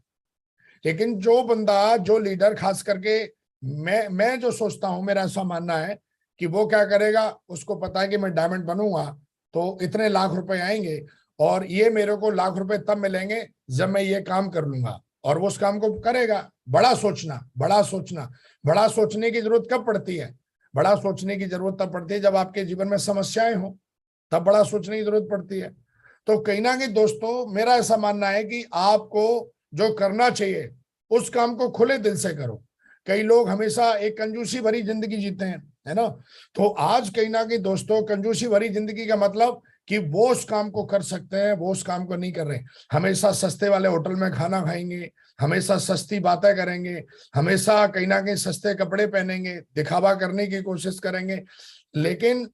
लेकिन जो बंदा, जो लीडर खास करके मैं जो सोचता हूं, मेरा ऐसा मानना है कि वो क्या करेगा, उसको पता है कि मैं डायमंड बनूंगा तो इतने लाख रुपए आएंगे, और ये मेरे को लाख रुपए तब मिलेंगे जब मैं ये काम कर लूंगा, और वो उस काम को करेगा। बड़ा सोचना, बड़ा सोचना। बड़ा सोचने की जरूरत कब पड़ती है, बड़ा सोचने की जरूरत तब पड़ती है जब आपके जीवन में समस्याएं हो, तब बड़ा सोचने की जरूरत पड़ती है। तो कहीं ना कहीं दोस्तों मेरा ऐसा मानना है कि आपको जो करना चाहिए उस काम को खुले दिल से करो। कई लोग हमेशा एक कंजूसी भरी जिंदगी जीते हैं, है ना? तो आज कहीं ना कहीं दोस्तों कंजूसी भरी जिंदगी का मतलब कि वो उस काम को कर सकते हैं, वो उस काम को नहीं कर रहे। हमेशा सस्ते वाले होटल में खाना खाएंगे, हमेशा सस्ती बातें करेंगे, हमेशा कहीं ना कहीं सस्ते कपड़े पहनेंगे, दिखावा करने की कोशिश करेंगे। लेकिन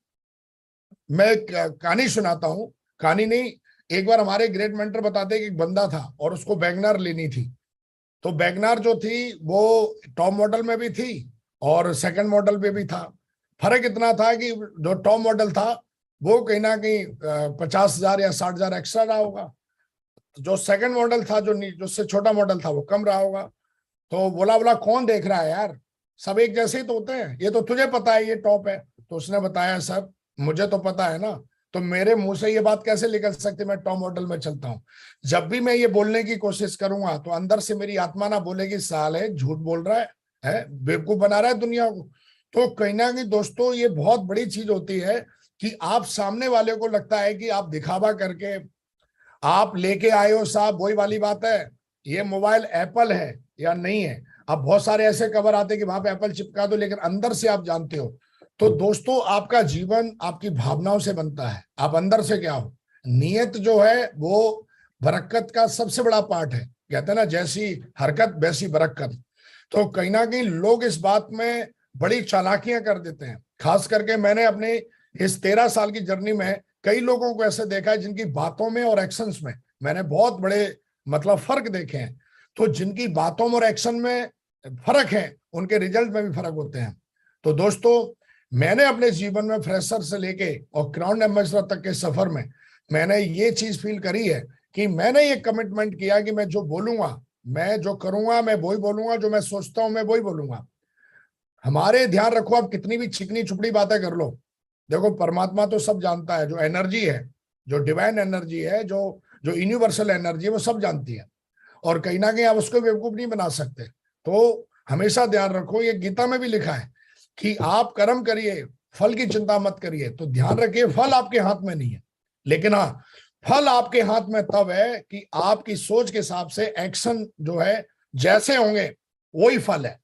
मैं कहानी सुनाता हूँ, कहानी नहीं, एक बार हमारे ग्रेट मेंटर बताते कि एक बंदा था और उसको वैगनर लेनी थी। तो वैगनर जो थी वो टॉप मॉडल में भी थी और सेकंड मॉडल पे भी था। फर्क इतना था कि जो टॉप मॉडल था वो कहीं ना कहीं 50,000 या 60,000 एक्स्ट्रा रहा होगा, जो सेकंड मॉडल था, जो उससे छोटा मॉडल था, वो कम रहा होगा। तो बोला बोला कौन देख रहा है यार, सब एक जैसे ही तो होते हैं, ये तो तुझे पता है ये टॉप है। तो उसने बताया सर मुझे तो पता है ना, तो मेरे मुंह से ये बात कैसे निकल सकती, मैं टॉप मॉडल में चलता हूँ। जब भी मैं ये बोलने की कोशिश करूंगा तो अंदर से मेरी आत्मा ना बोलेगी साल है झूठ बोल रहा है बेवकूफ बना रहा है दुनिया को। तो कहीं ना कहीं दोस्तों ये बहुत बड़ी चीज होती है कि आप सामने वाले को लगता है कि आप दिखावा करके आप लेके आए हो साहब, वही वाली बात है, ये मोबाइल एप्पल है या नहीं है। अब बहुत सारे ऐसे कवर आते हैं कि वहां पे एप्पल चिपका दो, लेकिन अंदर से आप जानते हो। तो दोस्तों आपका जीवन आपकी भावनाओं से बनता है, आप अंदर से क्या हो। नियत जो है वो बरकत का सबसे बड़ा पार्ट है, कहते हैं ना जैसी हरकत वैसी बरकत। तो कहीं ना कहीं लोग इस बात में बड़ी चालाकियां कर देते हैं। खास करके मैंने अपने इस 13 साल की जर्नी में कई लोगों को ऐसे देखा है जिनकी बातों में और एक्शंस में मैंने बहुत बड़े मतलब फर्क देखे हैं। तो जिनकी बातों में और एक्शन में फर्क है उनके रिजल्ट में भी फर्क होते हैं। तो दोस्तों मैंने अपने जीवन में फ्रेशर से लेके और क्राउन एम्बेसडर तक के सफर में मैंने ये चीज फील करी है कि मैंने ये कमिटमेंट किया कि मैं जो बोलूंगा, मैं जो करूंगा, मैं वही बोलूंगा, जो मैं सोचता हूं मैं वही बोलूंगा। हमारे ध्यान रखो, आप कितनी भी चिकनी चुपड़ी बातें कर लो, देखो परमात्मा तो सब जानता है, जो एनर्जी है, जो डिवाइन एनर्जी है, जो जो यूनिवर्सल एनर्जी है, वो सब जानती है। और कहीं ना कहीं आप उसको बेवकूफ नहीं बना सकते। तो हमेशा ध्यान रखो, ये गीता में भी लिखा है कि आप कर्म करिए, फल की चिंता मत करिए। तो ध्यान रखिए फल आपके हाथ में नहीं है, लेकिन हाँ फल आपके हाथ में तब है कि आपकी सोच के हिसाब से एक्शन जो है जैसे होंगे वही फल है।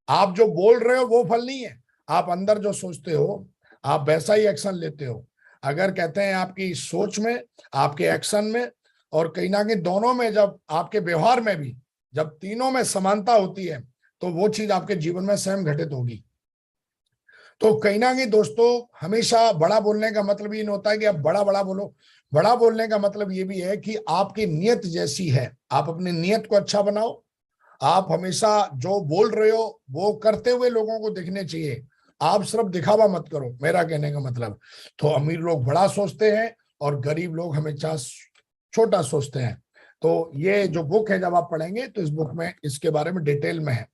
आप जो बोल रहे हो वो फल नहीं है, आप अंदर जो सोचते हो आप वैसा ही एक्शन लेते हो। अगर कहते हैं आपकी सोच में, आपके एक्शन में और कहीं ना कहीं दोनों में, जब आपके व्यवहार में भी, जब तीनों में समानता होती है तो वो चीज आपके जीवन में स्वयं घटित होगी। तो कहीं ना कहीं दोस्तों हमेशा बड़ा बोलने का मतलब ये नहीं होता है कि आप बड़ा बड़ा बोलो। बड़ा बोलने का मतलब ये भी है कि आपकी नियत जैसी है, आप अपनी नियत को अच्छा बनाओ। आप हमेशा जो बोल रहे हो वो करते हुए लोगों को दिखने चाहिए, आप सिर्फ दिखावा मत करो, मेरा कहने का मतलब। तो अमीर लोग बड़ा सोचते हैं और गरीब लोग हमेशा छोटा सोचते हैं। तो ये जो बुक है जब आप पढ़ेंगे तो इस बुक में इसके बारे में डिटेल में है।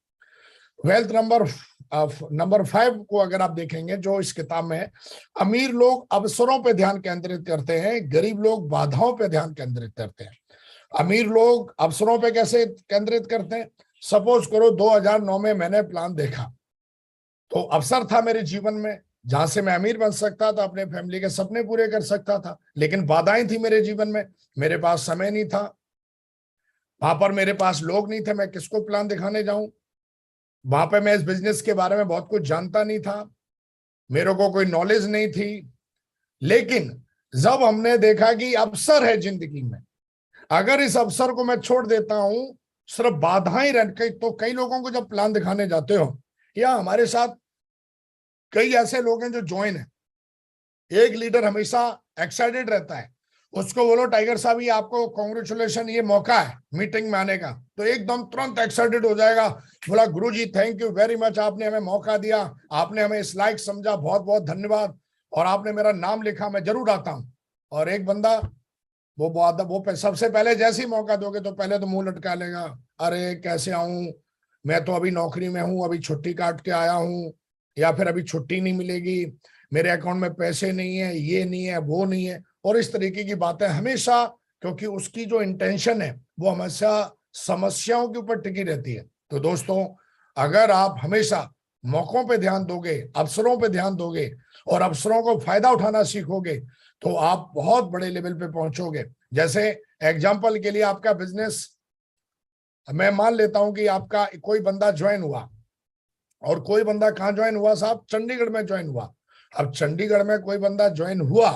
वेल्थ नंबर 5 को अगर आप देखेंगे जो इस किताब में है, अमीर लोग अवसरों पे ध्यान केंद्रित करते हैं, गरीब लोग बाधाओं पे ध्यान केंद्रित करते हैं। अमीर लोग अवसरों पे कैसे केंद्रित करते हैं, सपोज करो 2009 में मैंने प्लान देखा, तो अवसर था मेरे जीवन में जहां से मैं अमीर बन सकता था, अपने फैमिली के सपने पूरे कर सकता था। लेकिन बाधाएं थी मेरे जीवन में, मेरे पास समय नहीं था, वहां पर मेरे पास लोग नहीं थे, मैं किसको प्लान दिखाने जाऊं। वहां पे मैं इस बिजनेस के बारे में बहुत कुछ जानता नहीं था, मेरे को कोई नॉलेज नहीं थी। लेकिन जब हमने देखा कि अवसर है जिंदगी में, अगर इस अवसर को मैं छोड़ देता हूं, सिर्फ बाधाएं रह गई। तो कई लोगों को जब प्लान दिखाने जाते हो, या हमारे साथ कई ऐसे लोग हैं जो ज्वाइन है, एक लीडर हमेशा एक्साइटेड रहता है, उसको बोलो टाइगर साहब ये आपको कॉन्ग्रेचुलेशन, ये मौका है मीटिंग में आने का, तो एकदम तुरंत एक्साइटेड हो जाएगा, बोला गुरुजी थैंक यू वेरी मच, आपने हमें मौका दिया, आपने हमें इस लायक समझा, बहुत बहुत धन्यवाद, और आपने मेरा नाम लिखा, मैं जरूर आता हूं। और एक बंदा वो सबसे पहले जैसे ही मौका दोगे तो पहले तो मुंह लटका लेगा, अरे कैसे आऊं, मैं तो अभी नौकरी में हूं, अभी छुट्टी काट के आया हूं, या फिर अभी छुट्टी नहीं मिलेगी, मेरे अकाउंट में पैसे नहीं है, ये नहीं है, वो नहीं है, और इस तरीके की बातें हमेशा, क्योंकि उसकी जो इंटेंशन है वो हमेशा समस्याओं के ऊपर टिकी रहती है। तो दोस्तों अगर आप हमेशा मौकों पे ध्यान दोगे, अवसरों पे ध्यान दोगे और अवसरों को फायदा उठाना सीखोगे तो आप बहुत बड़े लेवल पे पहुंचोगे। जैसे एग्जांपल के लिए आपका बिजनेस, मैं मान लेता हूं कि आपका कोई बंदा ज्वाइन हुआ, और कोई बंदा कहां ज्वाइन हुआ साहब, चंडीगढ़ में ज्वाइन हुआ। अब चंडीगढ़ में कोई बंदा ज्वाइन हुआ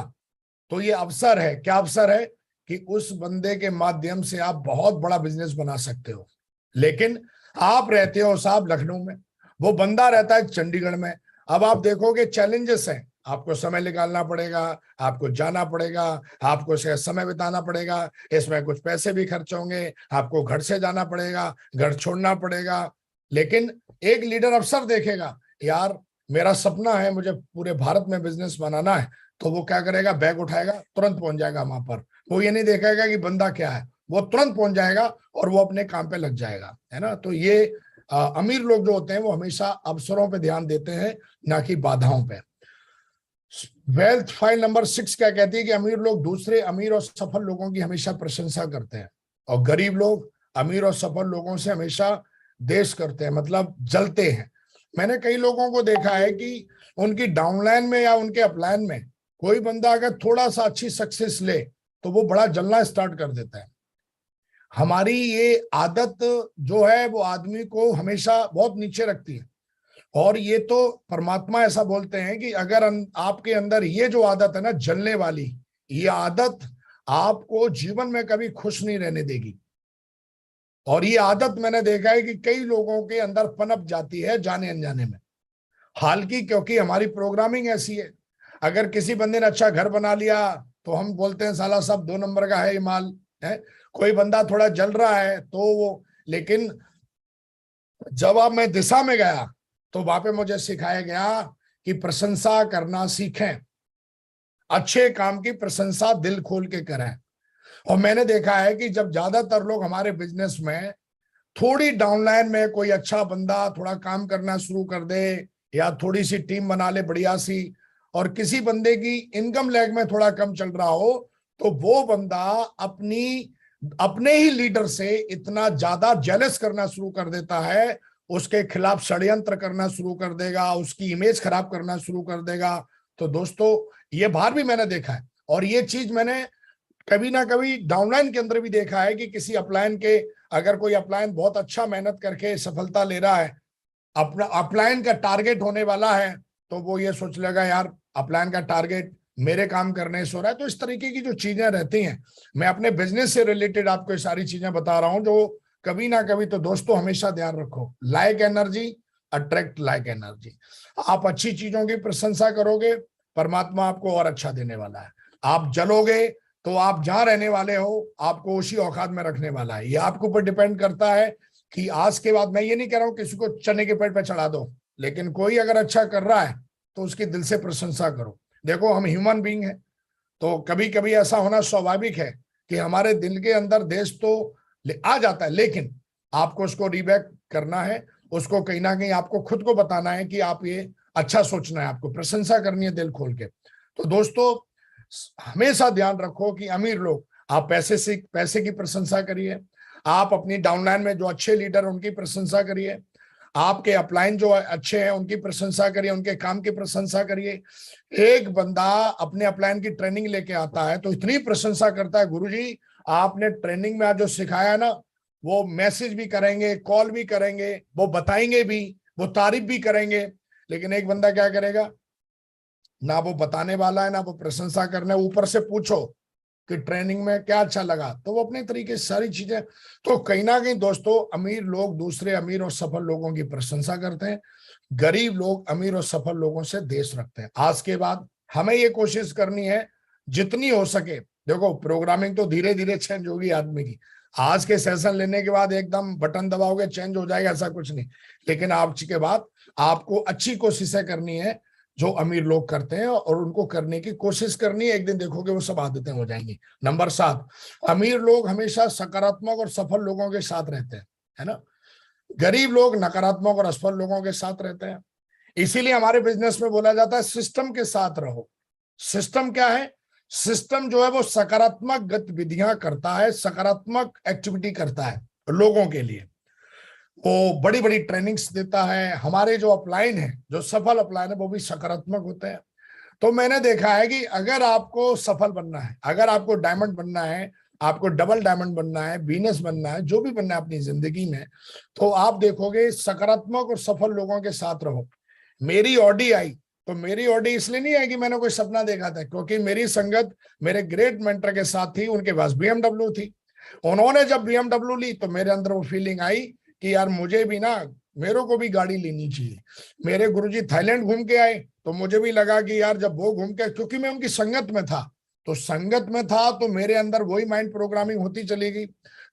तो ये अवसर है, क्या अवसर है कि उस बंदे के माध्यम से आप बहुत बड़ा बिजनेस बना सकते हो। लेकिन आप रहते हो साहब लखनऊ में, वो बंदा रहता है चंडीगढ़ में। अब आप देखोगे चैलेंजेस हैं, आपको समय निकालना पड़ेगा, आपको जाना पड़ेगा, आपको समय बिताना पड़ेगा, इसमें कुछ पैसे भी खर्च होंगे, आपको घर से जाना पड़ेगा, घर छोड़ना पड़ेगा। लेकिन एक लीडर अवसर देखेगा, यार मेरा सपना है मुझे पूरे भारत में बिजनेस बनाना है, तो वो क्या करेगा, बैग उठाएगा, तुरंत पहुंच जाएगा वहां पर। वो ये नहीं देखेगा कि बंदा क्या है, वो तुरंत पहुंच जाएगा और वो अपने काम पे लग जाएगा, है ना। तो ये अमीर लोग जो होते हैं वो हमेशा अवसरों पे ध्यान देते हैं, ना कि बाधाओं पे। वेल्थ फाइल नंबर 6 क्या कहती है कि अमीर लोग दूसरे अमीर और सफल लोगों की हमेशा प्रशंसा करते हैं, और गरीब लोग अमीर और सफल लोगों से हमेशा देश करते हैं, मतलब जलते हैं। मैंने कई लोगों को देखा है कि उनकी डाउनलाइन में या उनके अपलाइन में कोई बंदा अगर थोड़ा सा अच्छी सक्सेस ले तो वो बड़ा जलना स्टार्ट कर देता है। हमारी ये आदत जो है वो आदमी को हमेशा बहुत नीचे रखती है, और ये तो परमात्मा ऐसा बोलते हैं कि अगर आपके अंदर ये जो आदत है ना जलने वाली, ये आदत आपको जीवन में कभी खुश नहीं रहने देगी। और ये आदत मैंने देखा है कि कई लोगों के अंदर पनप जाती है जाने अनजाने में। हालांकि क्योंकि हमारी प्रोग्रामिंग ऐसी है, अगर किसी बंदे ने अच्छा घर बना लिया तो हम बोलते हैं साला सब 2 नंबर का है ये माल है। कोई बंदा थोड़ा जल रहा है तो वो, लेकिन जब अब मैं दिशा में गया तो वहां पे मुझे सिखाया गया कि प्रशंसा करना सीखें, अच्छे काम की प्रशंसा दिल खोल के करें। और मैंने देखा है कि जब ज्यादातर लोग हमारे बिजनेस में थोड़ी डाउनलाइन में कोई अच्छा बंदा थोड़ा काम करना शुरू कर दे, या थोड़ी सी टीम बना ले बढ़िया सी, और किसी बंदे की इनकम लेग में थोड़ा कम चल रहा हो, तो वो बंदा अपने ही लीडर से इतना ज्यादा जेलस करना शुरू कर देता है, उसके खिलाफ षड्यंत्र करना शुरू कर देगा, उसकी इमेज खराब करना शुरू कर देगा। तो दोस्तों ये बाहर भी मैंने देखा है, और ये चीज मैंने कभी ना कभी डाउनलाइन के अंदर भी देखा है कि किसी अपलाइन के, अगर कोई अपलाइन बहुत अच्छा मेहनत करके सफलता ले रहा है, अपना अपलाइन का टारगेट होने वाला है, तो वो ये सोच लेगा यार अपलाइन का टारगेट मेरे काम करने से हो रहा है। तो इस तरीके की जो चीजें रहती हैं, मैं अपने बिजनेस से रिलेटेड आपको ये सारी चीजें बता रहा हूं, जो कभी ना कभी, तो दोस्तों हमेशा ध्यान रखो, like energy attract like energy. आप अच्छी चीजों की प्रशंसा करोगे, परमात्मा आपको और अच्छा देने वाला है। आप जलोगे तो आप जहां रहने वाले हो आपको उसी औकात में रखने वाला है। ये आपके ऊपर डिपेंड करता है कि आज के बाद, मैं ये नहीं कह रहा हूं किसी को चने के पेड़ पे चढ़ा दो, लेकिन कोई अगर अच्छा कर रहा है तो उसकी दिल से प्रशंसा करो। देखो हम ह्यूमन बीइंग है, तो कभी कभी ऐसा होना स्वाभाविक है कि हमारे दिल के अंदर देश तो आ जाता है, लेकिन आपको उसको रिबैक करना है, उसको कहीं ना कहीं आपको खुद को बताना है कि आप ये अच्छा सोचना है, आपको प्रशंसा करनी है दिल खोल के। तो दोस्तों हमेशा ध्यान रखो कि अमीर लोग, आप पैसे की प्रशंसा करिए, आप अपनी डाउनलाइन में जो अच्छे लीडर उनकी प्रशंसा करिए, आपके अपलाइन जो अच्छे हैं उनकी प्रशंसा करिए, उनके काम की प्रशंसा करिए। एक बंदा अपने अपलाइन की ट्रेनिंग लेके आता है तो इतनी प्रशंसा करता है, गुरुजी आपने ट्रेनिंग में आज जो सिखाया ना, वो मैसेज भी करेंगे, कॉल भी करेंगे, वो बताएंगे भी, वो तारीफ भी करेंगे। लेकिन एक बंदा क्या करेगा, ना वो बताने वाला है ना वो प्रशंसा करना है, ऊपर से पूछो कि ट्रेनिंग में क्या अच्छा लगा, तो वो अपने तरीके से सारी चीजें। तो कहीं ना कहीं दोस्तों अमीर लोग दूसरे अमीर और सफल लोगों की प्रशंसा करते हैं, गरीब लोग अमीर और सफल लोगों से देश रखते हैं। आज के बाद हमें ये कोशिश करनी है जितनी हो सके, देखो प्रोग्रामिंग तो धीरे धीरे चेंज होगी आदमी की, आज के सेशन लेने के बाद एकदम बटन दबाओगे चेंज हो जाएगा, ऐसा कुछ नहीं। लेकिन आज के बाद आपको अच्छी कोशिशें करनी है जो अमीर लोग करते हैं, और उनको करने की कोशिश करनी है, एक दिन देखोगे वो सब आदतें हो जाएंगी। नंबर 7, अमीर लोग हमेशा सकारात्मक और सफल लोगों के साथ रहते हैं, है ना। गरीब लोग नकारात्मक और असफल लोगों के साथ रहते हैं। इसीलिए हमारे बिजनेस में बोला जाता है सिस्टम के साथ रहो। सिस्टम क्या है, सिस्टम जो है वो सकारात्मक गतिविधियां करता है, सकारात्मक एक्टिविटी करता है लोगों के लिए, वो बड़ी बड़ी ट्रेनिंग्स देता है। हमारे जो अपलाइन है, जो सफल अपलाइन है, वो भी सकारात्मक होते हैं। तो मैंने देखा है कि अगर आपको सफल बनना है, अगर आपको डायमंड बनना है, आपको डबल डायमंड बनना है, वीनस बनना है, जो भी बनना है अपनी जिंदगी में, तो आप देखोगे सकारात्मक और सफल लोगों के साथ रहो। मेरी ऑडी आई तो मेरी ऑडी इसलिए नहीं है कि मैंने कोई सपना देखा था, क्योंकि मेरी संगत मेरे ग्रेट मेंटर के साथ थी, उनके पास BMW थी। उन्होंने जब BMW ली तो मेरे अंदर वो फीलिंग आई कि यार मुझे भी ना, मेरे को भी गाड़ी लेनी चाहिए। मेरे गुरुजी थाईलैंड घूम के आए तो मुझे भी लगा कि यार जब वो घूम के, क्योंकि मैं उनकी संगत में था, तो संगत में था तो मेरे अंदर वही माइंड प्रोग्रामिंग होती चली गई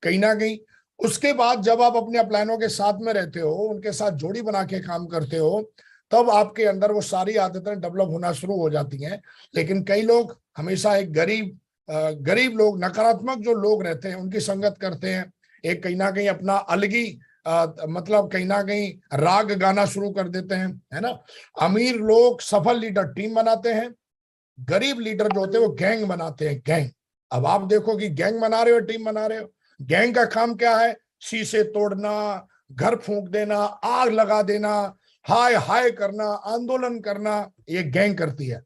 कहीं ना कहीं। उसके बाद जब आप अपने अपलाइनों के साथ में रहते हो, उनके साथ जोड़ी बना के काम करते हो, तब आपके अंदर वो सारी आदतें डेवलप होना शुरू हो जाती हैं। लेकिन कई लोग हमेशा एक गरीब लोग, नकारात्मक जो लोग रहते हैं उनकी संगत करते हैं, एक कहीं ना कहीं अपना अलगी मतलब कहीं ना कहीं राग गाना शुरू कर देते हैं, है ना। अमीर लोग सफल लीडर टीम बनाते हैं, गरीब लीडर जो होते हैं वो गैंग बनाते हैं, गैंग। अब आप देखो कि गैंग बना रहे हो, टीम बना रहे हो, गैंग का काम क्या है? शीशे तोड़ना, घर फूंक देना, आग लगा देना, हाय हाय करना, आंदोलन करना, ये गैंग करती है।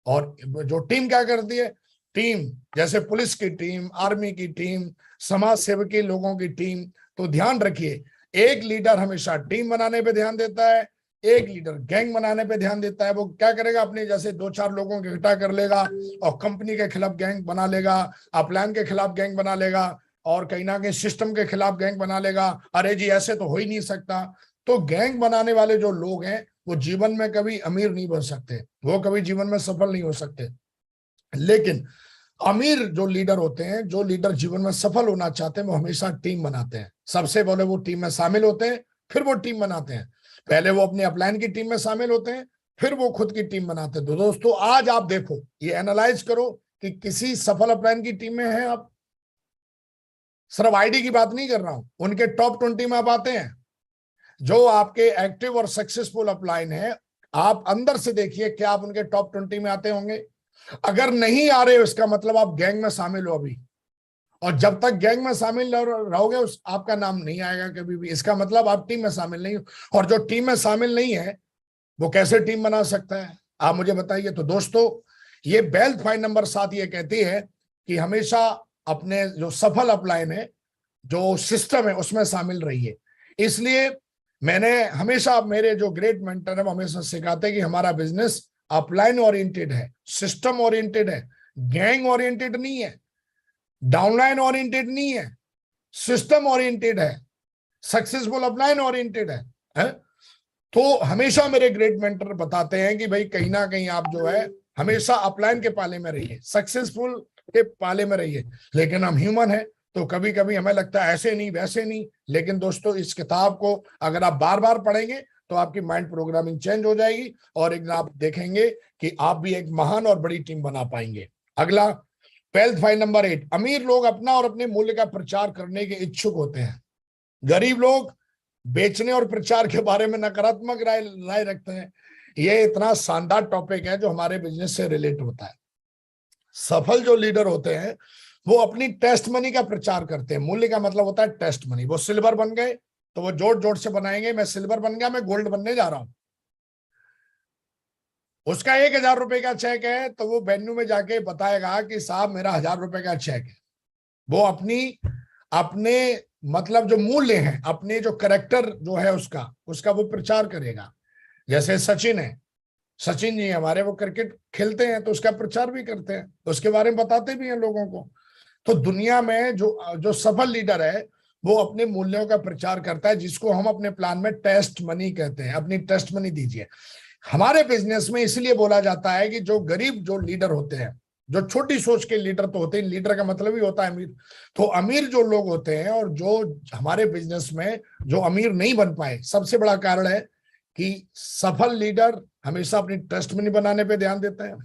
और जो टीम क्या करती है? टीम जैसे पुलिस की टीम, आर्मी की टीम, समाज सेवकी लोगों की टीम। तो ध्यान रखिए, एक लीडर हमेशा टीम बनाने पे ध्यान देता है, एक लीडर गैंग बनाने पे ध्यान देता है। वो क्या करेगा? अपने जैसे 2-4 लोगों को इकट्ठा कर लेगा और कंपनी के खिलाफ गैंग बना लेगा, अपलाइन के खिलाफ गैंग बना लेगा, और कहीं ना कहीं सिस्टम के खिलाफ गैंग बना लेगा। अरे जी ऐसे तो हो ही नहीं सकता। तो गैंग बनाने वाले जो लोग हैं वो जीवन में कभी अमीर नहीं बन सकते, वो कभी जीवन में सफल नहीं हो सकते। लेकिन अमीर जो लीडर होते हैं, जो लीडर जीवन में सफल होना चाहते हैं, वो हमेशा टीम बनाते हैं। सबसे पहले वो टीम में शामिल होते हैं, फिर वो टीम बनाते हैं। पहले वो अपने अपलाइन की टीम में शामिल होते हैं, फिर वो खुद की टीम बनाते हैं। तो दोस्तों आज आप देखो, ये एनालाइज करो कि किसी सफल अपलाइन की टीम में है आप। सिर्फ आईडी की बात नहीं कर रहा हूं, उनके टॉप 20 में आप आते हैं। जो आपके एक्टिव और सक्सेसफुल अपलाइन है, आप अंदर से देखिए क्या आप उनके टॉप 20 में आते होंगे। अगर नहीं आ रहे हो, इसका मतलब आप गैंग में शामिल हो अभी, और जब तक गैंग में शामिल रहोगे उस आपका नाम नहीं आएगा कभी भी। इसका मतलब आप टीम में शामिल नहीं हो, और जो टीम में शामिल नहीं है वो कैसे टीम बना सकता है, आप मुझे बताइए। तो दोस्तों ये वेल्थ फाइंड नंबर 7 ये कहती है कि हमेशा अपने जो सफल अपलाइन है, जो सिस्टम है, उसमें शामिल रहिए। इसलिए मैंने हमेशा, मेरे जो ग्रेट मेंटर है वो हमेशा सिखाते हैं कि हमारा बिजनेस अपलाइन ओरिएंटेड है, सिस्टम ओरिएंटेड है, गैंग ओरिएंटेड नहीं है, डाउनलाइन ओरिएंटेड नहीं है, सिस्टम ओरिएंटेड है, सक्सेसफुल अपलाइन ओरिएंटेड है? तो हमेशा मेरे ग्रेट मेंटर बताते हैं कि भाई कहीं ना कहीं आप जो है हमेशा अपलाइन के पाले में रहिए, सक्सेसफुल के पाले में रहिए। लेकिन हम ह्यूमन है, तो कभी कभी हमें लगता है ऐसे नहीं वैसे नहीं। लेकिन दोस्तों इस किताब को अगर आप बार बार पढ़ेंगे तो आपकी माइंड प्रोग्रामिंग चेंज हो जाएगी, और एक दिन आप देखेंगे कि आप भी एक महान और बड़ी टीम बना पाएंगे। अगला वेल्थ फाइंड नंबर 8, अमीर लोग अपना और अपने मूल्य का प्रचार करने के इच्छुक होते हैं। गरीब लोग बेचने और प्रचार के बारे में नकारात्मक राय रखते हैं। यह इतना शानदार टॉपिक है जो हमारे बिजनेस से रिलेट होता है। सफल जो लीडर होते हैं वो अपनी टेस्ट मनी का प्रचार करते हैं। मूल्य का मतलब होता है टेस्ट मनी। वो सिल्वर बन गए तो वो जोर जोर से बनाएंगे, मैं सिल्वर बन गया, मैं गोल्ड बनने जा रहा हूं। उसका 1,000 रुपए का चेक है तो वो वेन्यू में जाके बताएगा कि साहब मेरा 1,000 रुपए का चेक है। वो अपने मतलब जो मूल्य हैं, अपने जो करेक्टर जो है उसका वो प्रचार करेगा। जैसे सचिन है, सचिन जी हमारे, वो क्रिकेट खेलते हैं तो उसका प्रचार भी करते हैं, उसके बारे में बताते भी हैं लोगों को। तो दुनिया में जो सफल लीडर है वो अपने मूल्यों का प्रचार करता है, जिसको हम अपने प्लान में टेस्ट मनी कहते हैं। अपनी टेस्ट मनी दीजिए। हमारे बिजनेस में इसलिए बोला जाता है कि जो गरीब जो लीडर होते हैं, जो छोटी सोच के लीडर तो होते हैं, लीडर का मतलब ही होता है अमीर। तो अमीर जो लोग होते हैं और जो हमारे बिजनेस में जो अमीर नहीं बन पाए, सबसे बड़ा कारण है कि सफल लीडर हमेशा अपनी ट्रस्ट मनी बनाने पे ध्यान देते हैं,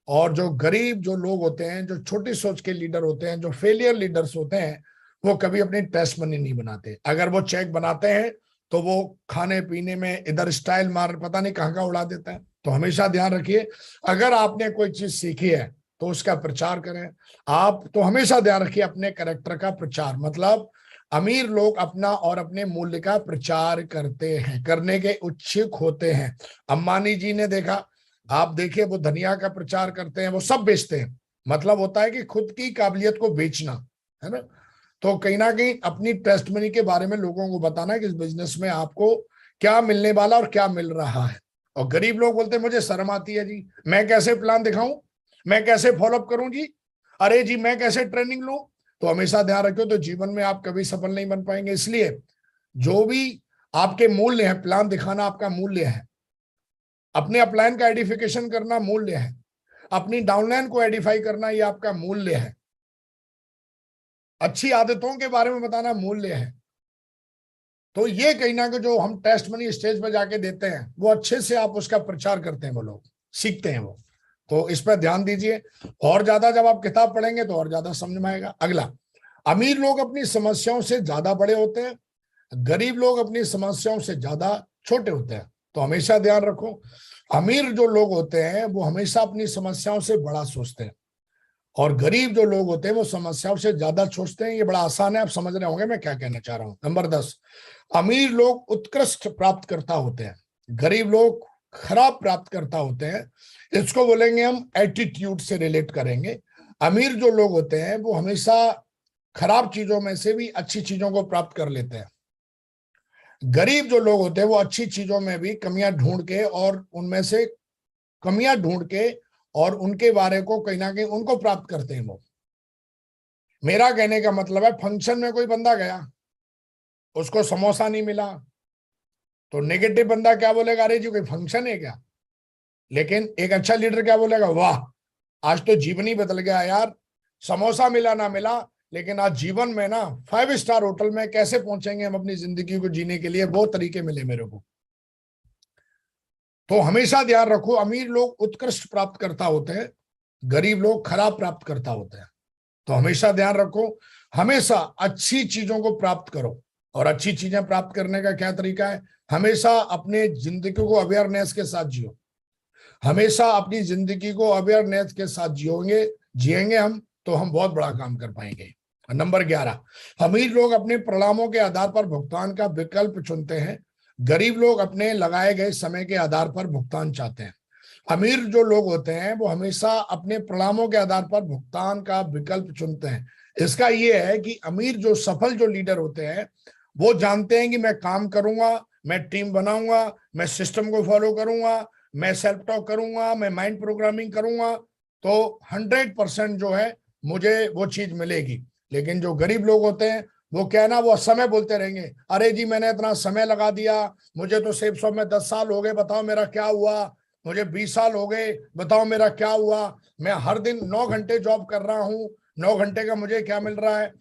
और जो गरीब जो लोग होते हैं, जो छोटी सोच के लीडर होते हैं, जो फेलियर लीडर्स होते हैं, वो कभी अपनी ट्रस्ट मनी नहीं बनाते। अगर वो चेक बनाते हैं तो वो खाने पीने में इधर स्टाइल मार पता नहीं कहाँ का उड़ा देता है। तो हमेशा ध्यान रखिए, अगर आपने कोई चीज सीखी है तो उसका प्रचार करें। आप तो हमेशा ध्यान रखिए अपने कैरेक्टर का प्रचार। मतलब अमीर लोग अपना और अपने मूल्य का प्रचार करते हैं, करने के इच्छुक होते हैं। अंबानी जी ने देखा, आप देखिए वो धनिया का प्रचार करते हैं, वो सब बेचते हैं। मतलब होता है कि खुद की काबिलियत को बेचना, है ना। तो कहीं ना कहीं अपनी टेस्ट मनी के बारे में लोगों को बताना है कि इस बिजनेस में आपको क्या मिलने वाला और क्या मिल रहा है। और गरीब लोग बोलते हैं मुझे शर्म आती है जी, मैं कैसे प्लान दिखाऊं, मैं कैसे फॉलोअप करूं जी, अरे जी मैं कैसे ट्रेनिंग लूं। तो हमेशा ध्यान रखो, तो जीवन में आप कभी सफल नहीं बन पाएंगे। इसलिए जो भी आपके मूल्य है, प्लान दिखाना आपका मूल्य है, अपने अपलाइन का एडिफिकेशन करना मूल्य है, अपनी डाउनलाइन को एडिफाई करना ये आपका मूल्य है, अच्छी आदतों के बारे में बताना मूल्य है। तो ये कहीं ना कहीं जो हम टेस्ट मनी स्टेज पर जाके देते हैं वो अच्छे से आप उसका प्रचार करते हैं, वो लोग सीखते हैं वो। तो इस पर ध्यान दीजिए, और ज्यादा जब आप किताब पढ़ेंगे तो और ज्यादा समझ में आएगा। अगला, अमीर लोग अपनी समस्याओं से ज्यादा बड़े होते हैं, गरीब लोग अपनी समस्याओं से ज्यादा छोटे होते हैं। तो हमेशा ध्यान रखो, अमीर जो लोग होते हैं वो हमेशा अपनी समस्याओं से बड़ा सोचते हैं, और गरीब जो लोग होते हैं वो समस्याओं से ज्यादा सोचते हैं। ये बड़ा आसान है, आप समझ रहे होंगे मैं क्या कहना चाह रहा हूं। नंबर 10, अमीर लोग उत्कृष्ट प्राप्तकर्ता होते हैं, गरीब लोग खराब प्राप्तकर्ता होते हैं। इसको बोलेंगे हम एटीट्यूड से रिलेट करेंगे। अमीर जो लोग होते हैं वो हमेशा खराब चीजों में से भी अच्छी चीजों को प्राप्त कर लेते हैं, गरीब जो लोग होते हैं वो अच्छी चीजों में भी कमियां ढूंढ के और उनमें से कमियां ढूंढ के और उनके बारे को कहीं ना कहीं उनको प्राप्त करते हैं वो। मेरा कहने का मतलब है, फंक्शन में कोई बंदा गया, उसको समोसा नहीं मिला, तो नेगेटिव बंदा क्या बोलेगा, अरे जी कोई फंक्शन है क्या। लेकिन एक अच्छा लीडर क्या बोलेगा, वाह आज तो जीवन ही बदल गया यार, समोसा मिला ना मिला, लेकिन आज जीवन में ना 5 स्टार होटल में कैसे पहुंचेंगे हम अपनी जिंदगी को जीने के लिए, वो तरीके मिले मेरे को। तो हमेशा ध्यान रखो, अमीर लोग उत्कृष्ट प्राप्त करता होते हैं, गरीब लोग खराब प्राप्त करता होते हैं। तो हमेशा ध्यान रखो, हमेशा अच्छी चीजों को प्राप्त करो। और अच्छी चीजें प्राप्त करने का क्या तरीका है, हमेशा अपने जिंदगी को अवेयरनेस के साथ जियो, हमेशा अपनी जिंदगी को अवेयरनेस के साथ जिएंगे हम, तो हम बहुत बड़ा काम कर पाएंगे। नंबर 11, अमीर लोग अपने परिणामों के आधार पर भुगतान का विकल्प चुनते हैं, गरीब लोग अपने लगाए गए समय के आधार पर भुगतान चाहते हैं। अमीर जो लोग होते हैं वो हमेशा अपने परिणामों के आधार पर भुगतान का विकल्प चुनते हैं। इसका ये है कि अमीर जो सफल जो लीडर होते हैं वो जानते हैं कि मैं काम करूंगा, मैं टीम बनाऊंगा, मैं सिस्टम को फॉलो करूंगा, मैं सेल्फ टॉक करूंगा, मैं माइंड प्रोग्रामिंग करूंगा, तो 100% जो है मुझे वो चीज मिलेगी। लेकिन जो गरीब लोग होते हैं वो क्या है ना, वो समय बोलते रहेंगे, अरे जी मैंने इतना समय लगा दिया, मुझे तो सेफ शॉप में 10 साल हो गए, बताओ मेरा क्या हुआ, मुझे 20 साल हो गए, बताओ मेरा क्या हुआ, मैं हर दिन 9 घंटे जॉब कर रहा हूं, 9 घंटे का मुझे क्या मिल रहा है।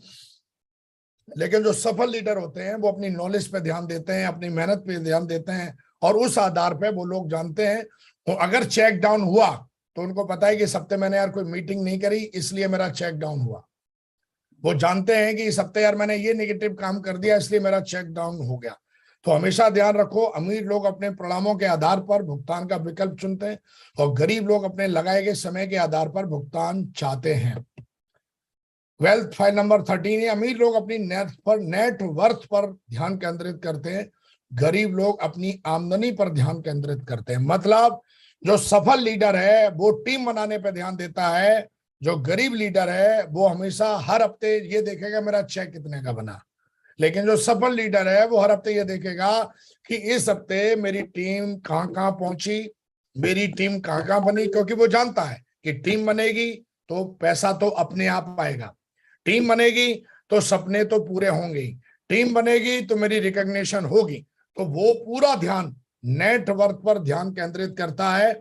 लेकिन जो सफल लीडर होते हैं वो अपनी नॉलेज पे ध्यान देते हैं, अपनी मेहनत पे ध्यान देते हैं, और उस आधार पे वो लोग जानते हैं, तो अगर चेक डाउन हुआ तो उनको पता है कि इस हफ्ते मैंने यार कोई मीटिंग नहीं करी इसलिए मेरा चेक डाउन हुआ। वो जानते हैं कि इस हफ्ते यार मैंने ये नेगेटिव काम कर दिया इसलिए मेरा चेक डाउन हो गया। तो हमेशा ध्यान रखो, अमीर लोग अपने परिणामों के आधार पर भुगतान का विकल्प चुनते हैं, और गरीब लोग अपने लगाए गए समय के आधार पर भुगतान चाहते हैं। वेल्थ फाइल नंबर 13 है, अमीर लोग अपनी नेटवर्थ पर ध्यान केंद्रित करते हैं, गरीब लोग अपनी आमदनी पर ध्यान केंद्रित करते हैं। मतलब जो सफल लीडर है वो टीम बनाने पर ध्यान देता है, जो गरीब लीडर है वो हमेशा हर हफ्ते ये देखेगा मेरा चेक कितने का बना। लेकिन जो सफल लीडर है वो हर हफ्ते ये देखेगा कि इस हफ्ते मेरी टीम कहाँ कहाँ पहुंची, मेरी टीम कहाँ कहाँ बनी, क्योंकि वो जानता है कि टीम बनेगी तो पैसा तो अपने आप आएगा, टीम बनेगी तो सपने तो पूरे होंगे, टीम बनेगी तो मेरी रिकॉग्निशन होगी। तो वो पूरा ध्यान नेटवर्क पर ध्यान केंद्रित करता है।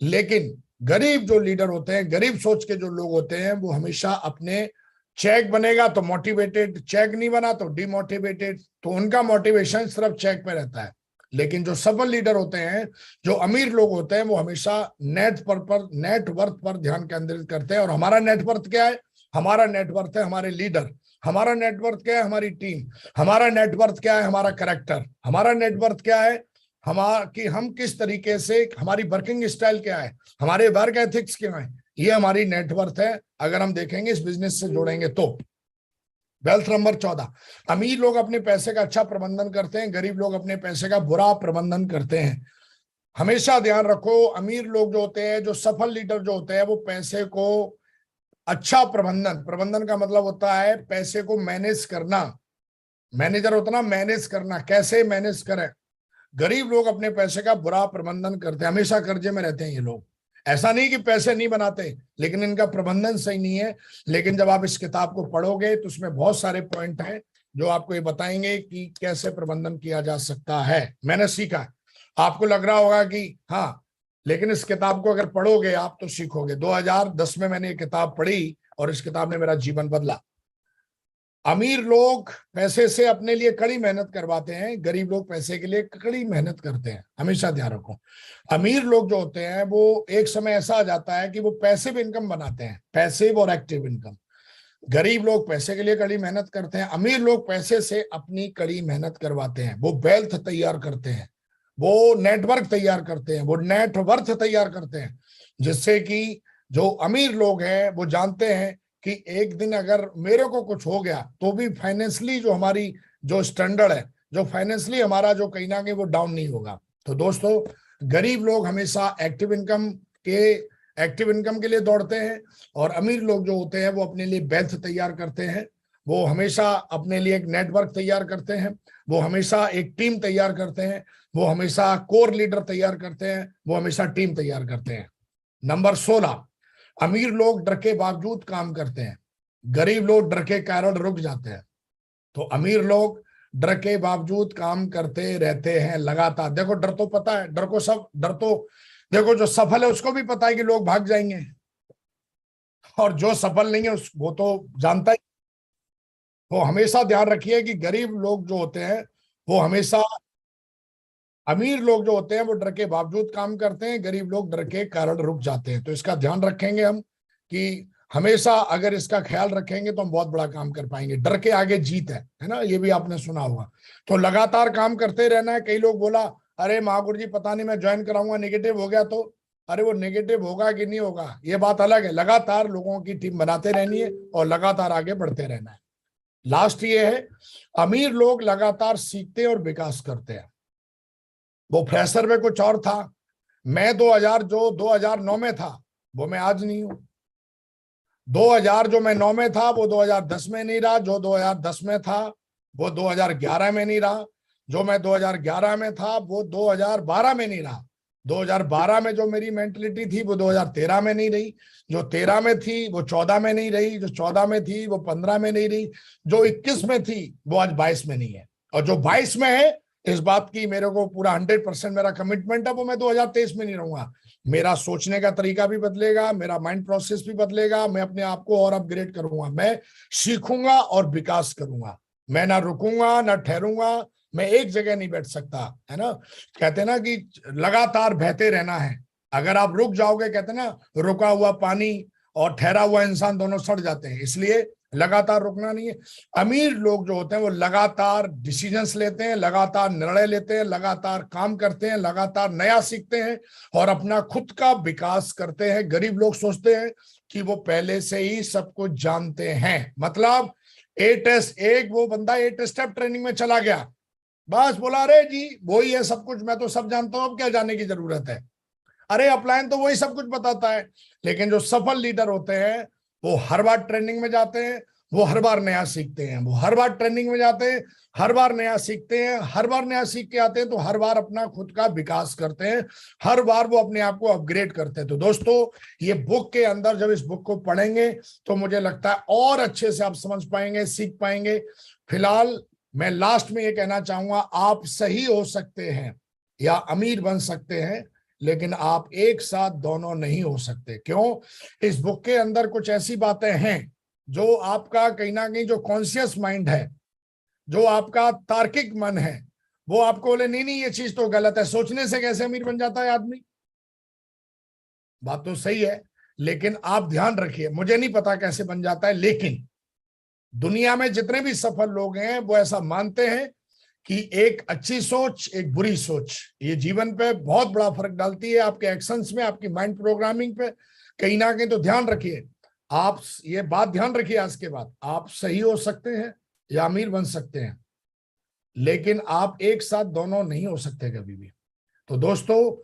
लेकिन गरीब जो लीडर होते हैं, गरीब सोच के जो लोग होते हैं, वो हमेशा अपने चेक बनेगा तो मोटिवेटेड, चेक नहीं बना तो डिमोटिवेटेड, तो उनका मोटिवेशन सिर्फ चेक पे रहता है। लेकिन जो सफल लीडर होते हैं, जो अमीर लोग होते हैं, वो हमेशा नेटवर्थ पर ध्यान केंद्रित करते हैं। और हमारा नेटवर्थ क्या है, हमारा नेटवर्थ है हमारे लीडर, हमारा नेटवर्थ क्या है हमारी टीम, हमारा नेटवर्थ क्या है हमारा कैरेक्टर, हमारा नेटवर्थ क्या है हमारा कि हम किस तरीके से, हमारी वर्किंग स्टाइल क्या है, हमारे वर्क एथिक्स क्या है, ये हमारी नेटवर्थ है। अगर हम देखेंगे इस बिजनेस से जोड़ेंगे तो। वेल्थ नंबर 14, अमीर लोग अपने पैसे का अच्छा प्रबंधन करते हैं, गरीब लोग अपने पैसे का बुरा प्रबंधन करते हैं। हमेशा ध्यान रखो, अमीर लोग जो होते हैं, जो सफल लीडर जो होते हैं, वो पैसे को अच्छा प्रबंधन का मतलब होता है पैसे को मैनेज करना। मैनेजर होता ना, मैनेज करना, कैसे मैनेज करें, गरीब लोग अपने पैसे का बुरा प्रबंधन करते हैं, हमेशा कर्जे में रहते हैं ये लोग। ऐसा नहीं कि पैसे नहीं बनाते, लेकिन इनका प्रबंधन सही नहीं है। लेकिन जब आप इस किताब को पढ़ोगे तो उसमें बहुत सारे पॉइंट हैं जो आपको ये बताएंगे कि कैसे प्रबंधन किया जा सकता है। मैंने सीखा, आपको लग रहा होगा कि हाँ, लेकिन इस किताब को अगर पढ़ोगे आप तो सीखोगे। 2010 में मैंने ये किताब पढ़ी और इस किताब ने मेरा जीवन बदला। अमीर लोग पैसे से अपने लिए कड़ी मेहनत करवाते हैं, गरीब लोग पैसे के लिए कड़ी मेहनत करते हैं। हमेशा ध्यान रखो, अमीर लोग जो होते हैं वो एक समय ऐसा आ जाता है कि वो पैसिव इनकम बनाते हैं, पैसिव और एक्टिव इनकम। गरीब लोग पैसे के लिए कड़ी मेहनत करते हैं, अमीर लोग पैसे से अपनी कड़ी मेहनत करवाते हैं। वो वेल्थ तैयार करते हैं, वो नेटवर्क तैयार करते हैं, वो नेटवर्थ तैयार करते हैं, जिससे कि जो अमीर लोग हैं वो जानते हैं कि एक दिन अगर मेरे को कुछ हो गया तो भी फाइनेंशियली जो हमारी जो स्टैंडर्ड है, जो फाइनेंशियली हमारा जो कहीं ना कहीं वो डाउन नहीं होगा। तो दोस्तों, गरीब लोग हमेशा एक्टिव इनकम के लिए दौड़ते हैं, और अमीर लोग जो होते हैं वो अपने लिए वेल्थ तैयार करते हैं। वो हमेशा अपने लिए एक नेटवर्क तैयार करते हैं, वो हमेशा एक टीम तैयार करते हैं, वो हमेशा कोर लीडर तैयार करते हैं, वो हमेशा टीम तैयार करते हैं। नंबर 16, अमीर लोग डर के बावजूद काम करते हैं, गरीब लोग डर के कारण रुक जाते हैं। तो अमीर लोग डर के बावजूद काम करते रहते हैं लगातार। देखो, डर तो पता है, डर तो देखो, जो सफल है उसको भी पता है कि लोग भाग जाएंगे, और जो सफल नहीं है वो तो जानता ही। वो हमेशा ध्यान रखिए कि गरीब लोग जो होते हैं वो हमेशा, अमीर लोग जो होते हैं वो डर के बावजूद काम करते हैं, गरीब लोग डर के कारण रुक जाते हैं। तो इसका ध्यान रखेंगे हम कि हमेशा अगर इसका ख्याल रखेंगे तो हम बहुत बड़ा काम कर पाएंगे। डर के आगे जीत है ना, ये भी आपने सुना होगा। तो लगातार काम करते रहना है। कई लोग बोला, अरे महागुरु जी पता नहीं मैं ज्वाइन कराऊंगा, नेगेटिव हो गया तो। अरे वो नेगेटिव होगा कि नहीं होगा ये बात अलग है, लगातार लोगों की टीम बनाते रहनी है और लगातार आगे बढ़ते रहना है। लास्ट ये है, अमीर लोग लगातार सीखते और विकास करते हैं। वो फ्रेशर में कुछ और था, मैं 2009 में था वो मैं आज नहीं हूं। 2000 जो मैं 9 में था वो 2010 में नहीं रहा, जो 2010 में था वो 2011 में नहीं रहा, जो मैं 2011 में था वो 2012 में नहीं रहा, 2012 में जो मेरी मेंटलिटी थी वो 2013 में नहीं रही, जो 13 में थी वो 14 में नहीं रही, जो 14 में थी वो 15 में नहीं रही, जो 21 में थी वो आज 22 में नहीं है, और जो 22 में है इस बात की मेरे को पूरा 100% मेरा कमिटमेंट है, वो मैं 2023 में नहीं रहूंगा। मेरा सोचने का तरीका भी बदलेगा, मेरा माइंड प्रोसेस भी बदलेगा, मैं अपने आप को और अपग्रेड करूंगा, मैं सीखूंगा और विकास करूंगा, मैं ना रुकूंगा ना ठहरूंगा, मैं एक जगह नहीं बैठ सकता, है ना। कहते ना कि लगातार बहते रहना है, अगर आप रुक जाओगे, कहते ना रुका हुआ पानी और ठहरा हुआ इंसान दोनों सड़ जाते हैं, इसलिए लगातार रुकना नहीं है। अमीर लोग जो होते हैं वो लगातार डिसीजंस लेते हैं, लगातार निर्णय लेते हैं, लगातार काम करते हैं, लगातार नया सीखते हैं और अपना खुद का विकास करते हैं। गरीब लोग सोचते हैं कि वो पहले से ही सब कुछ जानते हैं, मतलब वो बंदा 8 स्टेप ट्रेनिंग में चला गया, बस बोला अरे जी वही है सब कुछ, मैं तो सब जानता हूं, अब क्या जानने की जरूरत है। अरे अपलाइन तो वही सब कुछ बताता है। लेकिन जो सफल लीडर होते हैं वो हर बार ट्रेनिंग में जाते हैं, वो हर बार नया सीखते हैं, वो हर बार ट्रेनिंग में जाते हैं, हर बार नया सीखते हैं, हर बार नया सीख के आते हैं, तो हर बार अपना खुद का विकास करते हैं, हर बार वो अपने आप को अपग्रेड करते हैं। तो दोस्तों, ये बुक के अंदर जब इस बुक को पढ़ेंगे तो मुझे लगता है और अच्छे से आप समझ पाएंगे, सीख पाएंगे। फिलहाल मैं लास्ट में ये कहना चाहूंगा, आप सही हो सकते हैं या अमीर बन सकते हैं, लेकिन आप एक साथ दोनों नहीं हो सकते। क्यों? इस बुक के अंदर कुछ ऐसी बातें हैं जो आपका कहीं ना कहीं जो कॉन्शियस माइंड है, जो आपका तार्किक मन है, वो आपको बोले नहीं नहीं ये चीज तो गलत है, सोचने से कैसे अमीर बन जाता है आदमी। बात तो सही है, लेकिन आप ध्यान रखिए, मुझे नहीं पता कैसे बन जाता है, लेकिन दुनिया में जितने भी सफल लोग हैं वो ऐसा मानते हैं कि एक अच्छी सोच, एक बुरी सोच, ये जीवन पे बहुत बड़ा फर्क डालती है, आपके एक्शंस में, आपकी माइंड प्रोग्रामिंग पे कहीं ना कहीं। तो ध्यान रखिए, आप ये बात ध्यान रखिए, आज के बाद आप सही हो सकते हैं या अमीर बन सकते हैं, लेकिन आप एक साथ दोनों नहीं हो सकते कभी भी। तो दोस्तों,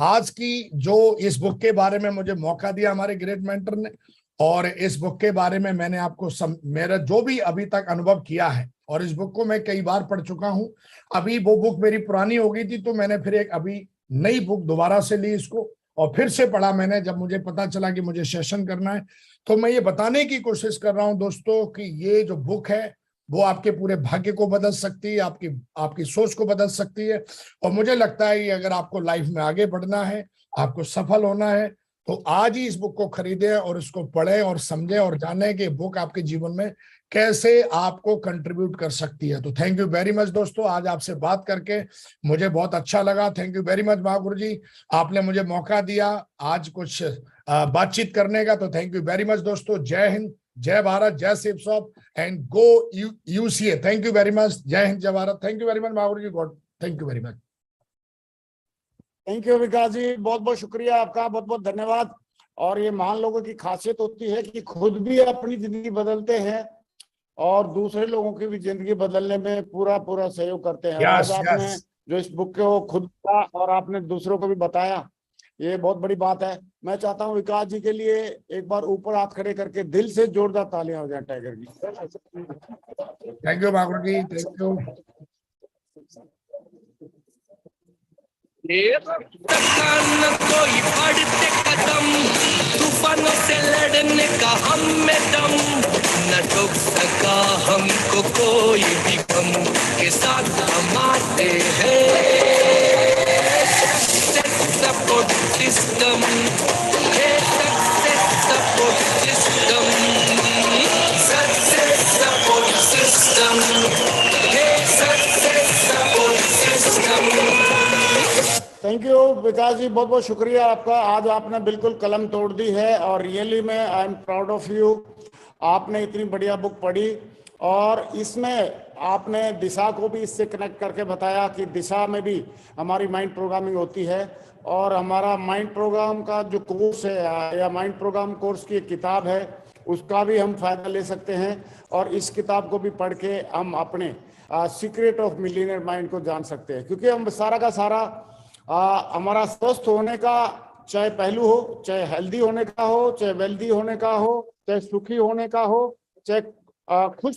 आज की जो इस बुक के बारे में मुझे मौका दिया हमारे ग्रेट मेंटर ने, और इस बुक के बारे में मैंने आपको मेरा जो भी अभी तक अनुभव किया है और इस बुक को मैं कई बार पढ़ चुका हूं। अभी वो बुक मेरी पुरानी हो गई थी, तो मैंने फिर एक अभी नई बुक दोबारा से ली इसको और फिर से पढ़ा मैंने, जब मुझे पता चला कि मुझे सेशन करना है। तो मैं ये बताने की कोशिश कर रहा हूं दोस्तों कि ये जो बुक है वो आपके पूरे भाग्य को बदल सकती है, आपकी आपकी सोच को बदल सकती है। और मुझे लगता है कि अगर आपको लाइफ में आगे बढ़ना है, आपको सफल होना है, तो आज ही इस बुक को खरीदें और इसको पढ़ें और समझें और जानें कि बुक आपके जीवन में कैसे आपको कंट्रीब्यूट कर सकती है। तो थैंक यू वेरी मच दोस्तों, आज आपसे बात करके मुझे बहुत अच्छा लगा। Thank you very much Mahaguru जी, आपने मुझे मौका दिया आज कुछ बातचीत करने का। तो थैंक यू वेरी मच दोस्तों। जय हिंद, जय भारत, जय Shiv shop and go UCA. Thank you very much. जय हिंद, जय Bharat. Thank you very much Mahaguru ji. God, thank you very much. Thank you Vikas ji, बहुत बहुत शुक्रिया आपका, बहुत बहुत धन्यवाद। और ये महान लोगों की खासियत होती है कि खुद भी अपनी जिंदगी बदलते हैं और दूसरे लोगों की भी जिंदगी बदलने में पूरा पूरा सहयोग करते हैं। और आज यस आपने यस, जो इस बुक को खुद पढ़ा और आपने दूसरों को भी बताया, ये बहुत बड़ी बात है। मैं चाहता हूँ विकास जी के लिए एक बार ऊपर हाथ खड़े करके दिल से जोरदार तालियां हो जाए टाइगर की। Thank you Mahaguru ji, thank you. न कोई बढ़ते कदम, तूफानों से लड़ने का हम में दम, न टोक सका हमको कोई भी गम, के साथ हम आते हैं। Support system, support system, support system, support system. Thank you Vikas ji, बहुत बहुत शुक्रिया आपका। आज आपने बिल्कुल कलम तोड़ दी है और रियली में I am proud of you. आपने इतनी बढ़िया बुक पढ़ी और इसमें आपने दिशा को भी इससे कनेक्ट करके बताया कि दिशा में भी हमारी माइंड प्रोग्रामिंग होती है। और हमारा माइंड प्रोग्राम का जो कोर्स है या माइंड प्रोग्राम कोर्स की एक किताब है, उसका भी हम फायदा ले सकते हैं। और इस किताब को भी पढ़ के हम अपने सीक्रेट ऑफ मिलियनेयर माइंड को जान सकते हैं। क्योंकि हम सारा का सारा हमारा स्वस्थ होने का चाहे पहलू हो, चाहे हेल्दी होने का हो, चाहे वेल्दी होने का हो, चाहे सुखी होने का हो, चाहे खुश